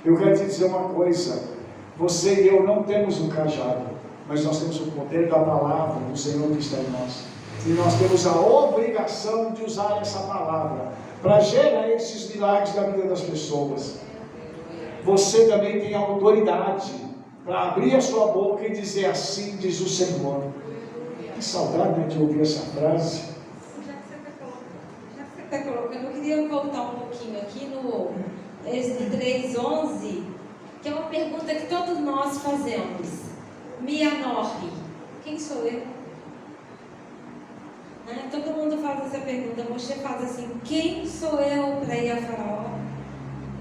Eu quero te dizer uma coisa: você e eu não temos um cajado, mas nós temos o poder da palavra do Senhor que está em nós. E nós temos a obrigação de usar essa palavra para gerar esses milagres da vida das pessoas. Você também tem autoridade para abrir a sua boca e dizer: assim diz o Senhor. Que saudade, né, de ouvir essa frase. Já que você está colocando, eu queria voltar um pouquinho aqui no Êxodo 3:11, que é uma pergunta que todos nós fazemos. Mianorri, quem sou eu? Né? Todo mundo faz essa pergunta. Moshe faz assim: quem sou eu para ir a Faraó?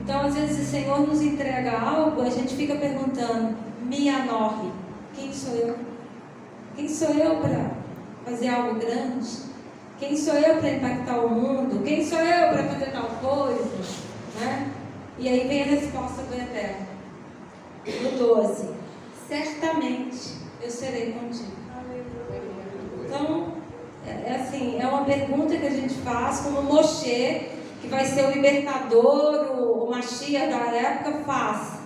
Então, às vezes, o Senhor nos entrega algo, a gente fica perguntando: Mianorri, quem sou eu? Quem sou eu para fazer algo grande? Quem sou eu para impactar o mundo? Quem sou eu para fazer tal coisa? Né? E aí vem a resposta do Eterno. No 12: certamente eu serei contigo. Então, é uma pergunta que a gente faz, como Moshe, que vai ser o libertador, o Mashiach da época, faz.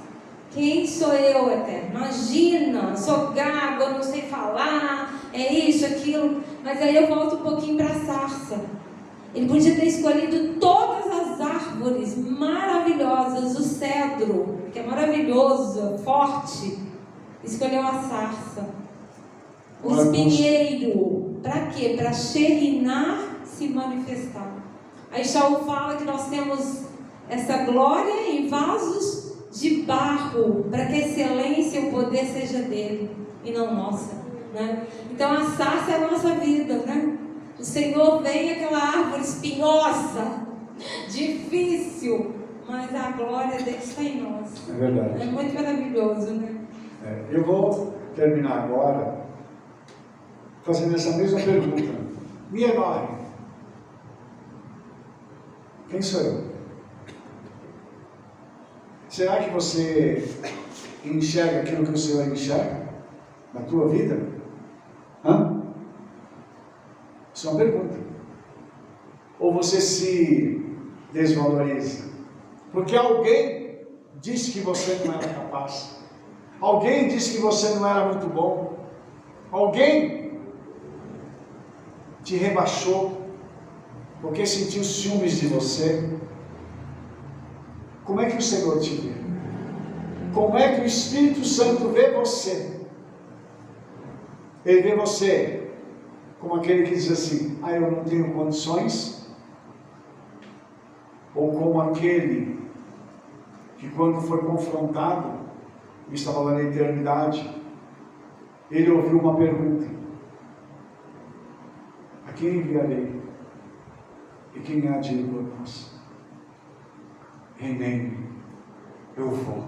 Quem sou eu, Eterno? Imagina, sou gago, eu não sei falar, é isso, aquilo. Mas aí eu volto um pouquinho para a sarça. Ele podia ter escolhido todas as árvores maravilhosas, o cedro, que é maravilhoso, forte. Escolheu a sarça. O espinheiro. Para quê? Para Sheriná se manifestar. Aí Shaul fala que nós temos essa glória em vasos de barro, para que a excelência e o poder seja dele e não nossa, né? Então a sarça é a nossa vida, né? O Senhor vem, aquela árvore espinhosa, difícil, mas a glória dele está em nós. É verdade. É muito maravilhoso, né? Eu vou terminar agora fazendo essa mesma pergunta. Mianorri, quem sou eu? Será que você enxerga aquilo que o Senhor enxerga na tua vida? Isso é uma pergunta. Ou você se desvaloriza? Porque alguém disse que você não era capaz. Alguém disse que você não era muito bom. Alguém te rebaixou porque sentiu ciúmes de você. Como é que o Senhor te vê? Como é que o Espírito Santo vê você? Ele vê você como aquele que diz assim: eu não tenho condições? Ou como aquele que, quando foi confrontado, estava lá na eternidade, ele ouviu uma pergunta: a quem enviarei? E quem há de ir por nós? Envie-me, eu vou.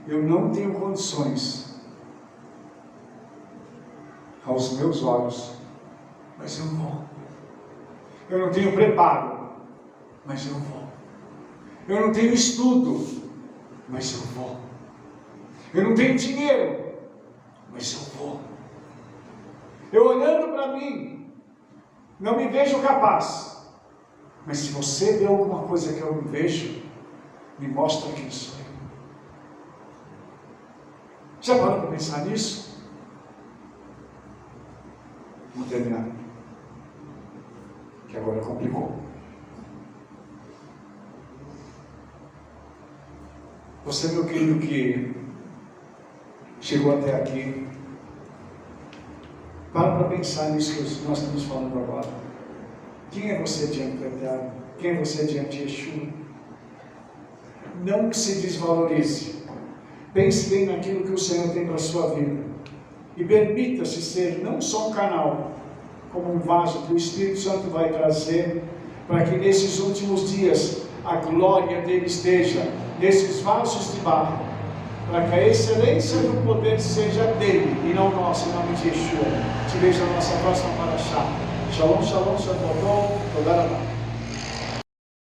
Eu não tenho condições aos meus olhos, mas eu vou. Eu não tenho preparo, mas eu vou. Eu não tenho estudo, mas eu vou. Eu não tenho dinheiro, mas eu vou. Eu olhando para mim, não me vejo capaz. Mas se você vê alguma coisa que eu não vejo, me mostra quem sou eu. Já parou para pensar nisso? Vou terminar. Que agora complicou. Você, meu querido, que chegou até aqui, para pensar nisso que nós estamos falando agora. Quem é você diante do Eterno? Quem é você diante de Yeshua? Não se desvalorize. Pense bem naquilo que o Senhor tem para a sua vida. E permita-se ser não só um canal, como um vaso que o Espírito Santo vai trazer, para que nesses últimos dias a glória dele esteja nesses vasos de barro, para que a excelência do poder seja dele e não nossa, em nome de Yeshua. Te vejo na nossa próxima paraxá. Shalom, shalom, shalom, toda